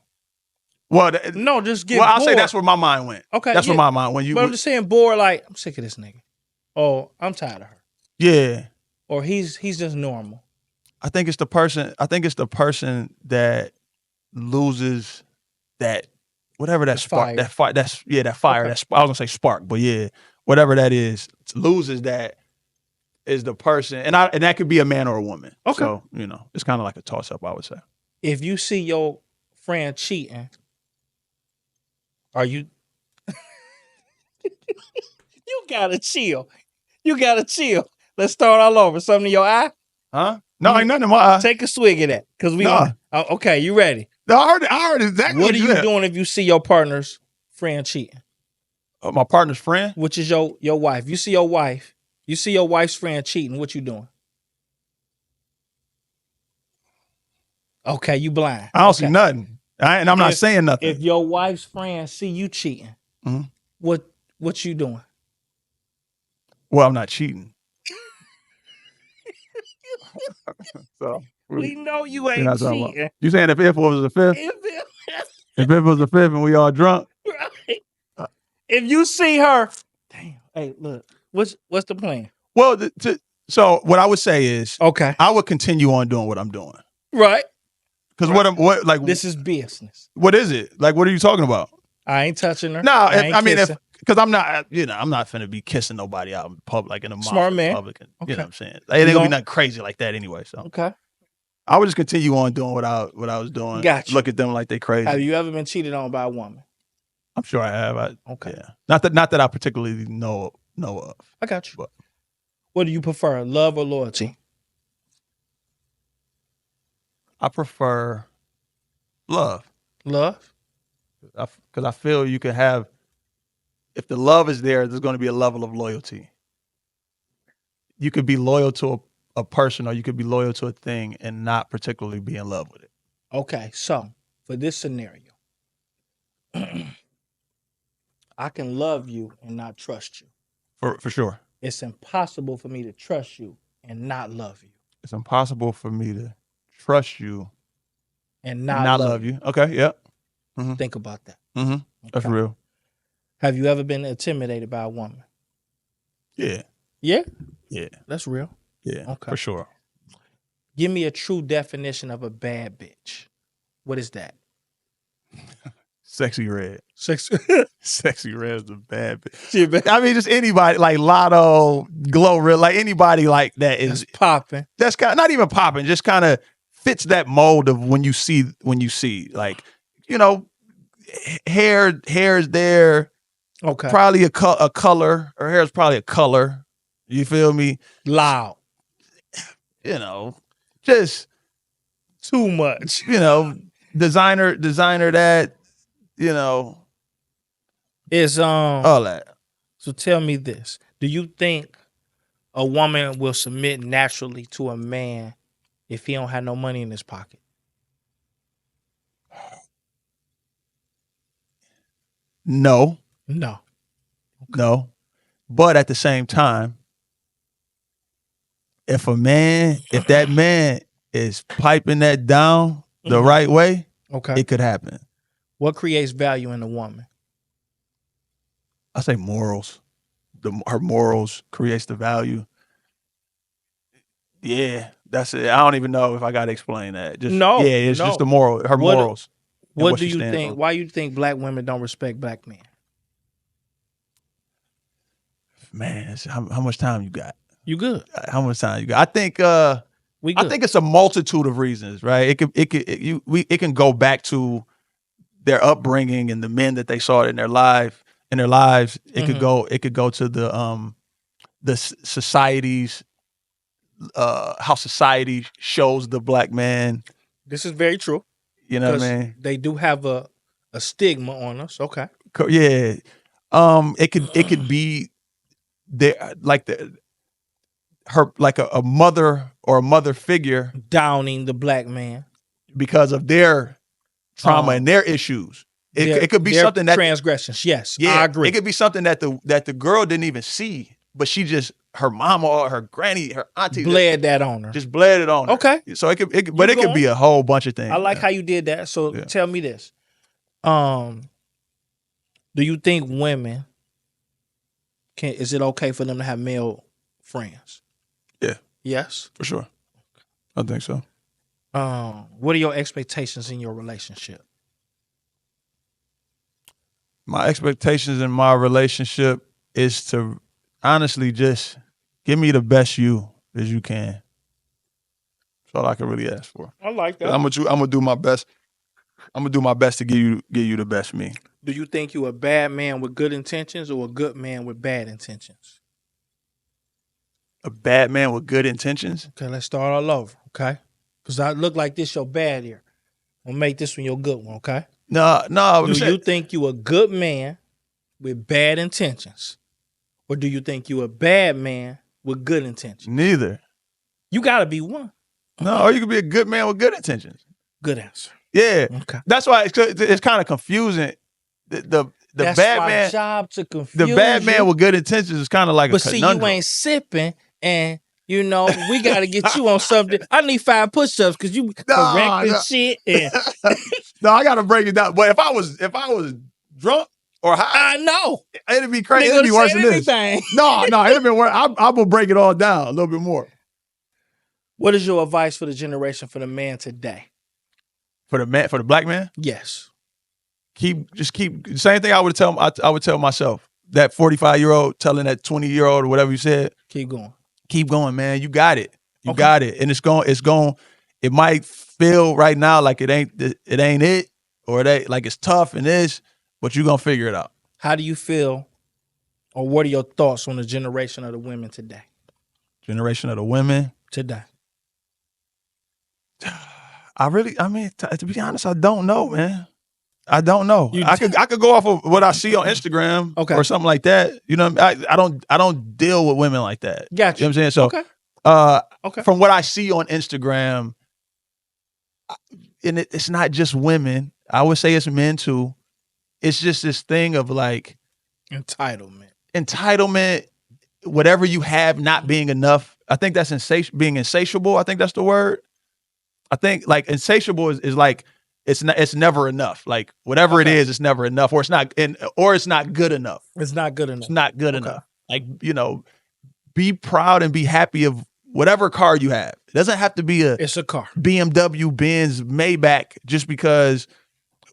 Well, no, just get. Well, I'll bored. say that's where my mind went. Okay, that's where my mind went. But I'm just saying, bored. Like I'm sick of this nigga. Oh, I'm tired of her. Yeah. Or he's just normal. I think it's the person that loses that whatever that spark, that fire. That fire. Okay. That I was gonna say spark, but yeah, whatever that is, loses that is the person, and that could be a man or a woman. Okay. So it's kind of like a toss up. I would say. If you see your friend cheating, are you? You gotta chill. You gotta chill. Let's start all over. Something in your eye? Huh? No, ain't nothing in my eye. Take a swig of that, cause we. Nah. Okay, you ready? No, I heard exactly. What are you doing if you see your partner's friend cheating? My partner's friend, which is your wife. You see your wife. You see your wife's friend cheating. What you doing? Okay, you blind. I don't see Okay. nothing. And I'm not saying nothing. If your wife's friends see you cheating, Mhm. what you doing? Well, I'm not cheating. So We know you we're ain't not talking about. cheating. You saying if was the fifth? If it was the fifth and we all drunk? Right. If you see her, damn. Hey, look. What's the plan? Well, so what I would say is, Okay. I would continue on doing what I'm doing. Right. Because Right. This is business. what is it? Like, what are you talking about? I ain't touching her. No, I mean, because I'm not, I'm not finna be kissing nobody out in public, like in the mouth Smart in man. public. And, Okay. You know what I'm saying? Like, it ain't gonna be nothing crazy like that anyway. So Okay. I would just continue on doing what I was doing. Gotcha. Look at them like they crazy. Have you ever been cheated on by a woman? I'm sure I have. Okay. Yeah. Not that I particularly know of. I got you. But what do you prefer, love or loyalty? I prefer love. Love? Because I feel you can have, if the love is there, there's going to be a level of loyalty. You could be loyal to a person, or you could be loyal to a thing and not particularly be in love with it. Okay, so for this scenario, I can love you and not trust you. For sure. It's impossible for me to trust you and not love you. It's impossible for me to trust you and not love you. Okay, yeah. Mm-hmm. Think about that. Mm-hmm. Okay. That's real. Have you ever been intimidated by a woman? Yeah. Yeah? Yeah. That's real. Yeah, okay. For sure. Give me a true definition of a bad bitch. What is that? Sexy red. Sexy red is a bad bitch. I mean, just anybody like Lotto, Glow Real, like anybody like that is popping. That's kind of not even popping, just kind of fits that mold of when you see like, hair is there. Okay. Probably a color. Her hair is probably a color. You feel me? Loud. Just too much. Designer that. It's all that. So tell me this: do you think a woman will submit naturally to a man if he don't have no money in his pocket? No. No. Okay. No. But at the same time, if that man is piping that down the right way, okay, it could happen. What creates value in a woman? I say morals. Her morals creates the value. Yeah, that's it. I don't even know if I got to explain that. It's just the moral. Her morals. What do you think? Why you think black women don't respect black men? Man, how much time you got? You good? How much time you got? I think I think it's a multitude of reasons, right? It can go back to their upbringing and the men that they saw in their lives. It could go to the society's how society shows the black man. This is very true. You know what I mean? They do have a stigma on us. Okay. Yeah. It could be there like a mother or a mother figure downing the black man because of their trauma and their issues. It could be something that transgressions. Yes, yeah, I agree. It could be something that the girl didn't even see, but she just her mama or her granny, her auntie bled that on her. Just bled it on her. Okay. So it could be a whole bunch of things. I like how you did that. So tell me this. Do you think women is it okay for them to have male friends? Yeah. Yes? For sure. I think so. What are your expectations in your relationship? My expectations in my relationship is to honestly just give me the best you as you can. That's all I can really ask for. I like that. I'm gonna do my best. I'm gonna do my best to give you the best me. Do you think you a bad man with good intentions or a good man with bad intentions? A bad man with good intentions? Okay, let's start all over, okay? Because I look like this your bad here. I'll make this one your good one, okay? No. Do you think you a good man with bad intentions? Or do you think you a bad man with good intentions? Neither. You gotta be one. No, or you could be a good man with good intentions. Good answer. Yeah, Okay. that's why it's kind of confusing. The That's bad my man, job to confuse the bad you. man with good intentions is kind of like But a see, conundrum. you ain't sipping, and you know we got to get you on something. I need 5 push-ups because you correcting shit. And No, I gotta break it down. But if I was drunk or high, I know it'd be crazy. Nigga It'd be worse than this. anything. No, it'd have been worse. I'm gonna break it all down a little bit more. What is your advice for the generation, for the man today? For the black man, Yes. keep same thing I would tell myself. That 45-year-old telling that 20-year-old or whatever you said. Keep going. Keep going, man. You got it. You Okay. got it. And it might feel right now like it ain't it, or it ain't like it's tough and this, but you're gonna figure it out. How do you feel, or what are your thoughts on the generation of the women today? Generation of the women today. To be honest, I don't know, man. I don't know. I could go off of what I see on Instagram, or something like that. You know, I don't deal with women like that. Gotcha. You know what I'm saying? So, from what I see on Instagram, and it's not just women. I would say it's men too. It's just this thing of like entitlement, whatever you have not being enough. I think that's being insatiable. I think that's the word. I think like insatiable is like it's never enough. Like whatever it is, it's never enough, or it's not good enough. It's not good enough. It's not good enough. Like, you know, be proud and be happy of whatever car you have. It doesn't have to be it's a car. BMW, Benz, Maybach, just because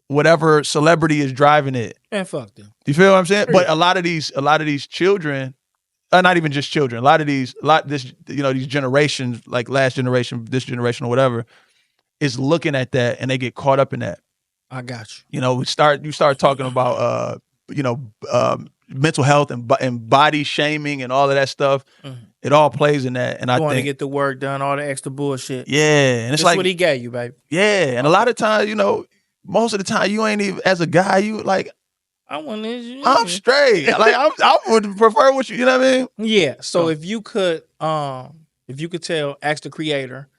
whatever celebrity is driving it. And fuck them. You feel what I'm saying? But a lot of these children, not even just children, these generations, like last generation, this generation, or whatever, is looking at that and they get caught up in that. I got you. You know, you start talking about mental health and body shaming and all of that stuff. Mm-hmm. It all plays in that. And I think to get the work done, all the extra bullshit. Yeah. And it's like what he gave you, baby. Yeah. And a lot of times, you know, most of the time you ain't even, as a guy, you like, I'm straight. Like I would prefer what you know what I mean? Yeah. So if you could ask the creator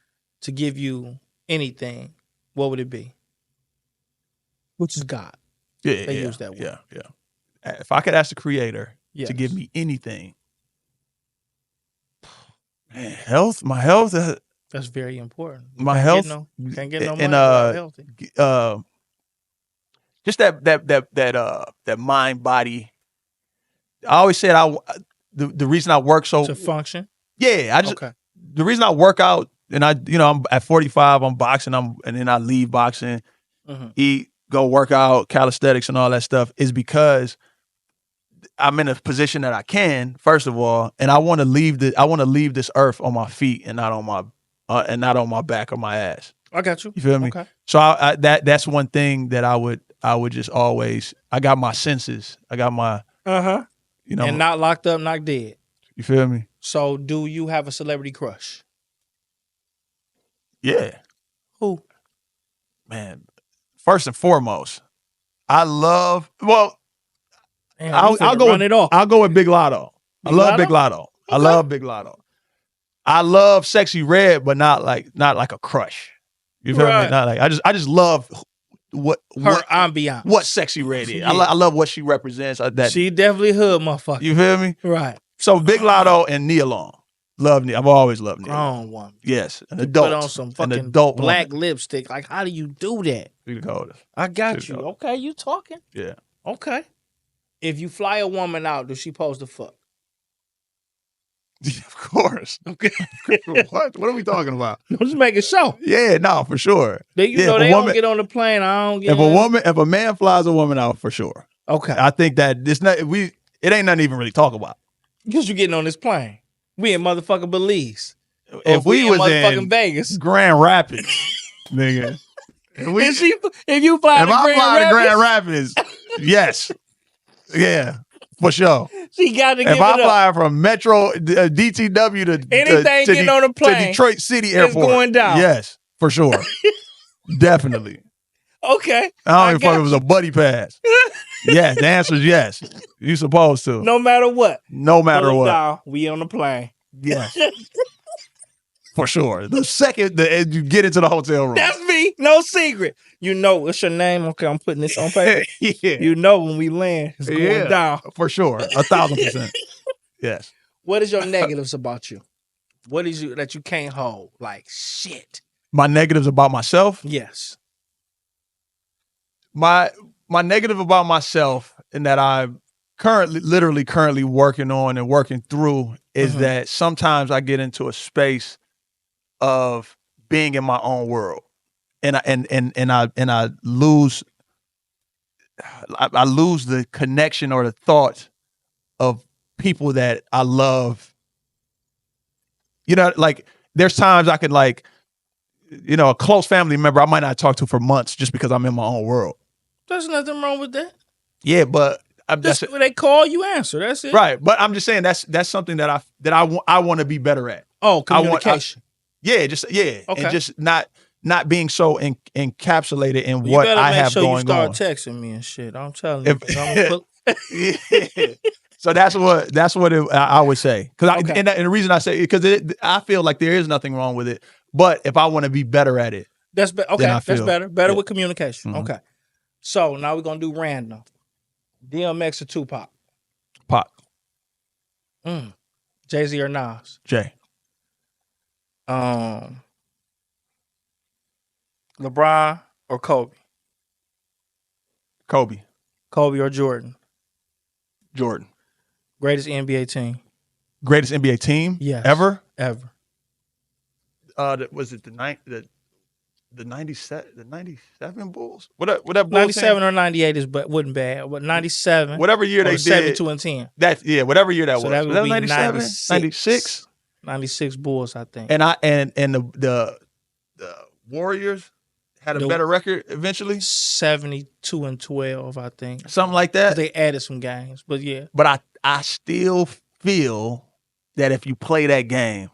to give you anything, what would it be? Which is God. Yeah. They use that word. Yeah. If I could ask the creator to give me anything, man, my health. That's very important. My health. Can't get no money without healthy. Just that mind body. I always said the reason I work so to function. Yeah, the reason I work out and I'm at 45, I'm boxing, and then I leave boxing, eat, go work out, calisthenics and all that stuff is because I'm in a position that I can, first of all, and I want to leave this earth on my feet and not on my back or my ass. I got you. You feel me? Okay. So that's one thing that I would just always. I got my senses. I got my. And not locked up, not dead. You feel me? So, do you have a celebrity crush? Yeah. Who? Man, first and foremost, I love. Well, I'll go with Big Lotto. I love Big Lotto. Okay. I love Big Lotto. I love Sexy Red, but not like a crush. You feel me? Not like I just love what ambiance. What Sexy Red is. Yeah. I love what she represents. She definitely hood, motherfucker. You feel me? Right. So Big Lotto and Nia Long. Love Nia. I've always loved Nia. Grown woman. Yes, an adult. Put on some fucking black lipstick. Like, how do you do that? You can call it. I got you. Okay, you talking? Yeah. Okay. If you fly a woman out, does she pose to fuck? Of course. Okay. What are we talking about? I'm just making sure. Yeah, no, for sure. They don't get on the plane. I don't get. If a man flies a woman out, for sure. Okay. I think that it ain't nothing to even really talk about. Because you're getting on this plane. We in motherfucking Belize. If we was motherfucking Vegas, Grand Rapids, nigga. If I fly to Grand Rapids, yes, yeah, for sure. She got to give it up. If I fly from Metro DTW to anything getting on the plane to Detroit City Airport, going down. Yes, for sure, definitely. Okay, I don't even fuck if it was a buddy pass. Yes, the answer is yes. You supposed to. No matter what. No matter what. Down, we on the plane. Yes. For sure. The second you get into the hotel room. That's me. No secret. You know, what's your name? Okay, I'm putting this on paper. Yeah. You know when we land, it's going down. For sure. 1,000%. Yes. What is your negatives about you? What is you that you can't hold? Like, shit. My negatives about myself? Yes. My negative about myself, and that I'm currently working on and working through, is that sometimes I get into a space of being in my own world, and I lose the connection or the thought of people that I love. You know, like there's times I could, like, you know, a close family member I might not talk to for months just because I'm in my own world. There's nothing wrong with that. Yeah, but Just when they call, you answer. That's it. Right. But I'm just saying that's something that I want to be better at. Oh, communication. And Okay. just not being so encapsulated in what I have going on. You better make sure you start texting me and shit. I'm telling you. Yeah. So that's what I would say. Because and the reason I say, because I feel like there is nothing wrong with it. But if I want to be better at it, that's okay. That's better. Better with communication. Mm-hmm. Okay. So now we're gonna do random. DMX or Tupac? Pac. Jay-Z or Nas? Jay. LeBron or Kobe? Kobe. Kobe or Jordan? Jordan. Greatest NBA team? Greatest NBA team? Yes. Ever? Was it the 97 Bulls? What that Bulls 97 team? or 98 wasn't bad. But 97. Whatever year they did. 72 and 10. Whatever year that So was. that would was be 97? 96? 96 Bulls, I think. And the Warriors had a better record eventually. 72 and 12, I think. Something like that. They added some games, but yeah. But I still feel that if you play that game,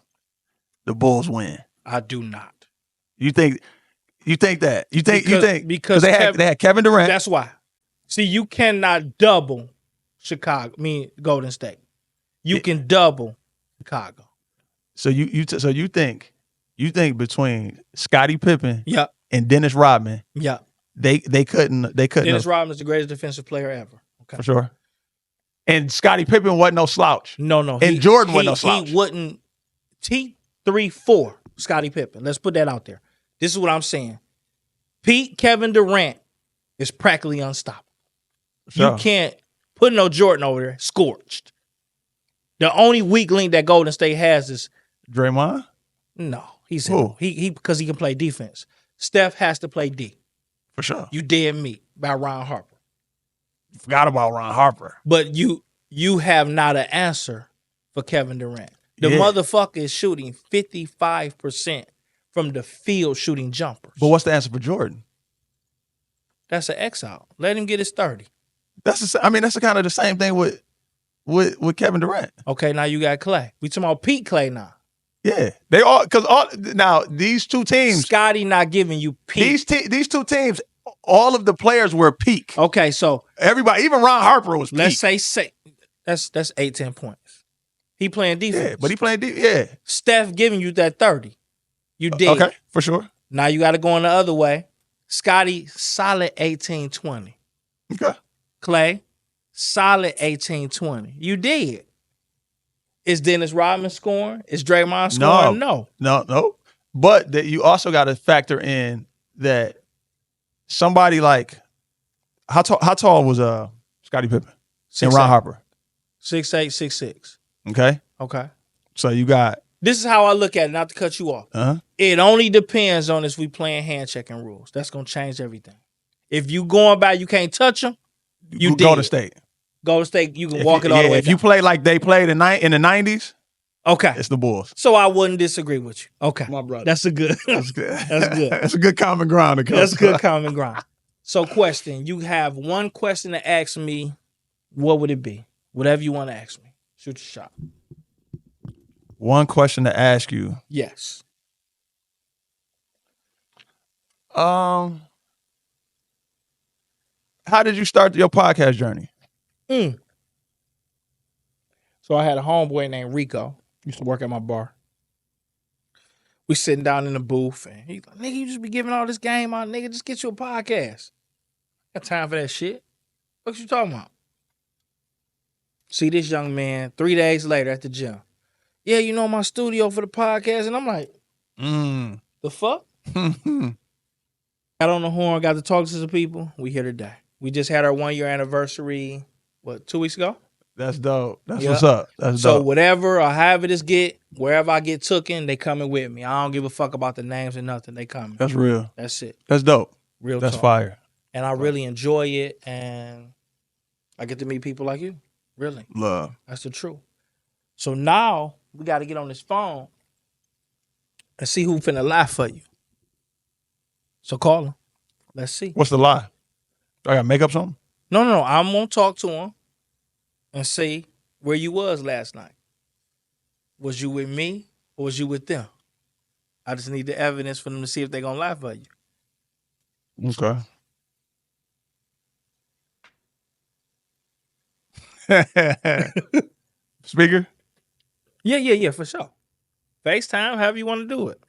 the Bulls win. I do not. You think that? You think because they had Kevin Durant. That's why. See, you cannot double Golden State. You can double Chicago. So you think between Scottie Pippen, yep, and Dennis Rodman, yep, they couldn't. Dennis Rodman is the greatest defensive player ever. Okay. For sure. And Scottie Pippen wasn't no slouch. No. And Jordan wasn't no slouch. He wouldn't. T3-4 Scottie Pippen. Let's put that out there. This is what I'm saying. Kevin Durant is practically unstoppable. Sure. You can't put no Jordan over there scorched. The only weak link that Golden State has is Draymond. No, he's he because he can play defense. Steph has to play D. For sure. You dead meat by Ron Harper. Forgot about Ron Harper. But you have not an answer for Kevin Durant. The motherfucker is shooting 55% from the field shooting jumpers. But what's the answer for Jordan? That's an X out. Let him get his 30. That's kind of the same thing with Kevin Durant. Okay, now you got Clay. We talking about Pete Clay now. Yeah, now these two teams. Scotty not giving you peak. These two teams, all of the players were peak. Okay, so everybody, even Ron Harper was peak. Let's say that's 8-10 points. He playing defense. Yeah, but he playing defense. Yeah. Steph giving you that 30. You did. Okay, for sure. Now you got to go in the other way. Scotty, solid 18-20. Okay. Clay, solid 18-20. You did. Is Dennis Rodman scoring? Is Draymond scoring? No. But that you also got to factor in that somebody like how tall was Scottie Pippen and Ron Harper? 6'8", 6'6". Okay. So you got. This is how I look at it. Not to cut you off. It only depends on if we playing hand checking rules. That's gonna change everything. If you going by, you can't touch them. You go to state. Go to state. You can walk it all the way. If you play like they played in the 90s, okay, it's the Bulls. So I wouldn't disagree with you. Okay, my brother. That's a good. That's good. That's a good common ground. That's good common ground. So, question: you have one question to ask me. What would it be? Whatever you want to ask me. Shoot your shot. One question to ask you. Yes. How did you start your podcast journey? So I had a homeboy named Rico. Used to work at my bar. We sitting down in the booth, and he's like, "Nigga, you just be giving all this game out, nigga. Just get you a podcast. Got time for that shit. What you talking about?" See this young man 3 days later at the gym. Yeah, you know my studio for the podcast, and I'm like, the fuck? Got on the horn, got to talk to some people. We here today. We just had our 1 year anniversary. What, 2 weeks ago? That's dope. That's what's up. That's so dope. whatever or however this get, wherever I get tooken, they coming with me. I don't give a fuck about the names and nothing. They coming. That's real. That's it. That's dope. Real That's talk. fire. And I really enjoy it, and I get to meet people like you. Really. Love. That's the truth. So now we got to get on this phone and see who finna lie for you. So call him. Let's see. What's the lie? I gotta make up something? No. I'm gonna talk to him and see where you was last night. Was you with me or was you with them? I just need the evidence for them to see if they're gonna lie for you. Okay. Speaker? Yeah, for sure. FaceTime, however you want to do it.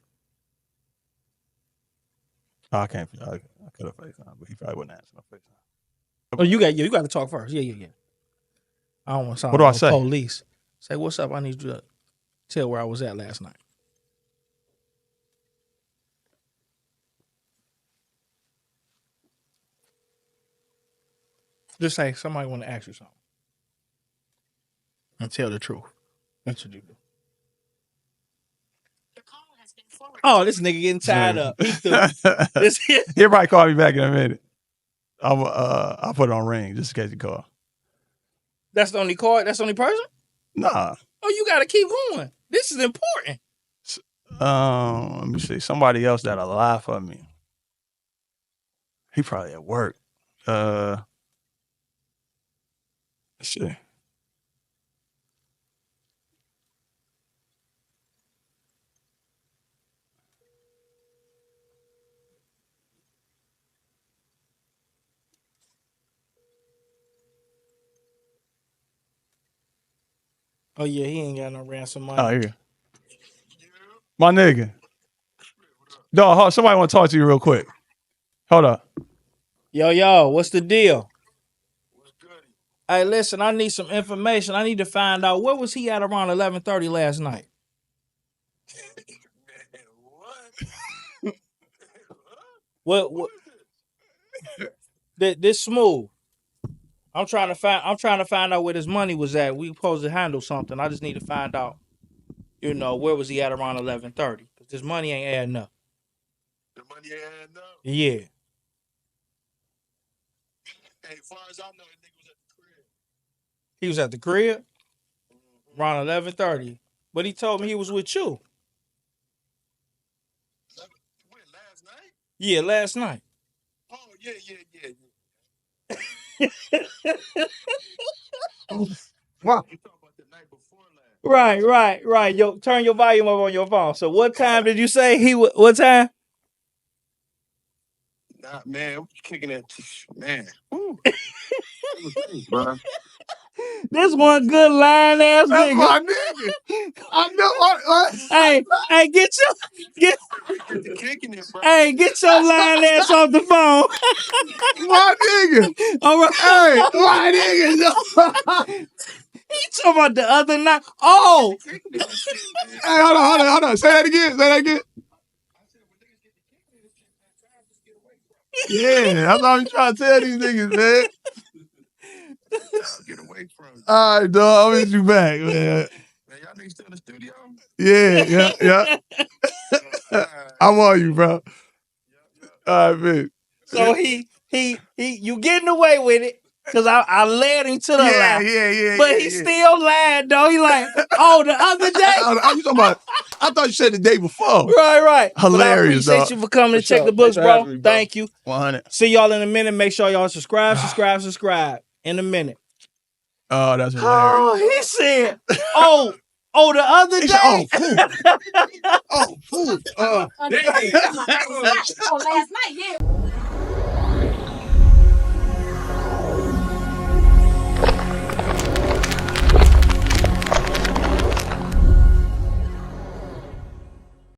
Oh, I can't. I could have FaceTime, but he probably wouldn't answer my FaceTime. Oh, you got to talk first. Yeah. I don't want to sound What do like I say? Police. Say, what's up? I need you to tell where I was at last night. Just say somebody want to ask you something. And tell the truth. That's what you do. Oh, this nigga getting tied up. He'll probably call me back in a minute. I'll put it on ring just in case he call. That's the only card? That's the only person? Nah. Oh, you got to keep going. This is important. Let me see. Somebody else that'll lie for me. He probably at work. Let's see. Oh, yeah, he ain't got no ransom money. Oh, here. My nigga. Dog, somebody want to talk to you real quick. Hold up. Yo, what's the deal? Hey, listen, I need some information. I need to find out where was he at around 11:30 last night. What? This Smoove. I'm trying to find out where this money was at. We supposed to handle something. I just need to find out. Where was he at around 11:30? Because this money ain't adding up. The money ain't adding up? Yeah. Hey, as far as I know, that nigga was at the crib. He was at the crib? Around 11:30. But he told me he was with you. When, last night? Yeah, last night. Oh, yeah. Wow. You talking about the night before last? Right. Yo, turn your volume up on your phone. So what time did you say what time? Nah, man, I'm kicking that, man. Bro. This one good lying ass That's nigga. my nigga. I know. Hey, get the kicking it, bro. Hey, get your lying ass off the phone. My nigga. All right. Hey, my nigga. He talking about the other night. Oh. Hey, hold on. Say that again. Yeah, that's what I'm trying to tell these niggas, man. Get away from it. All right, dog. I'll meet you back, man. Man, y'all niggas still in the studio? Yeah. I'm on you, bro. All right, man. So you getting away with it. Cause I led him to the lie. Yeah. But he still lied though. He like, oh, the other day. You talking about? I thought you said the day before. Right. Hilarious, But I appreciate dog. you for coming to check sure. the books, Thanks for having bro. me, bro. Thank you. 100. See y'all in a minute. Make sure y'all subscribe in a minute. Oh, that's hilarious. Oh, he said, oh, the other day. Said, oh, food. Oh, last night, yeah.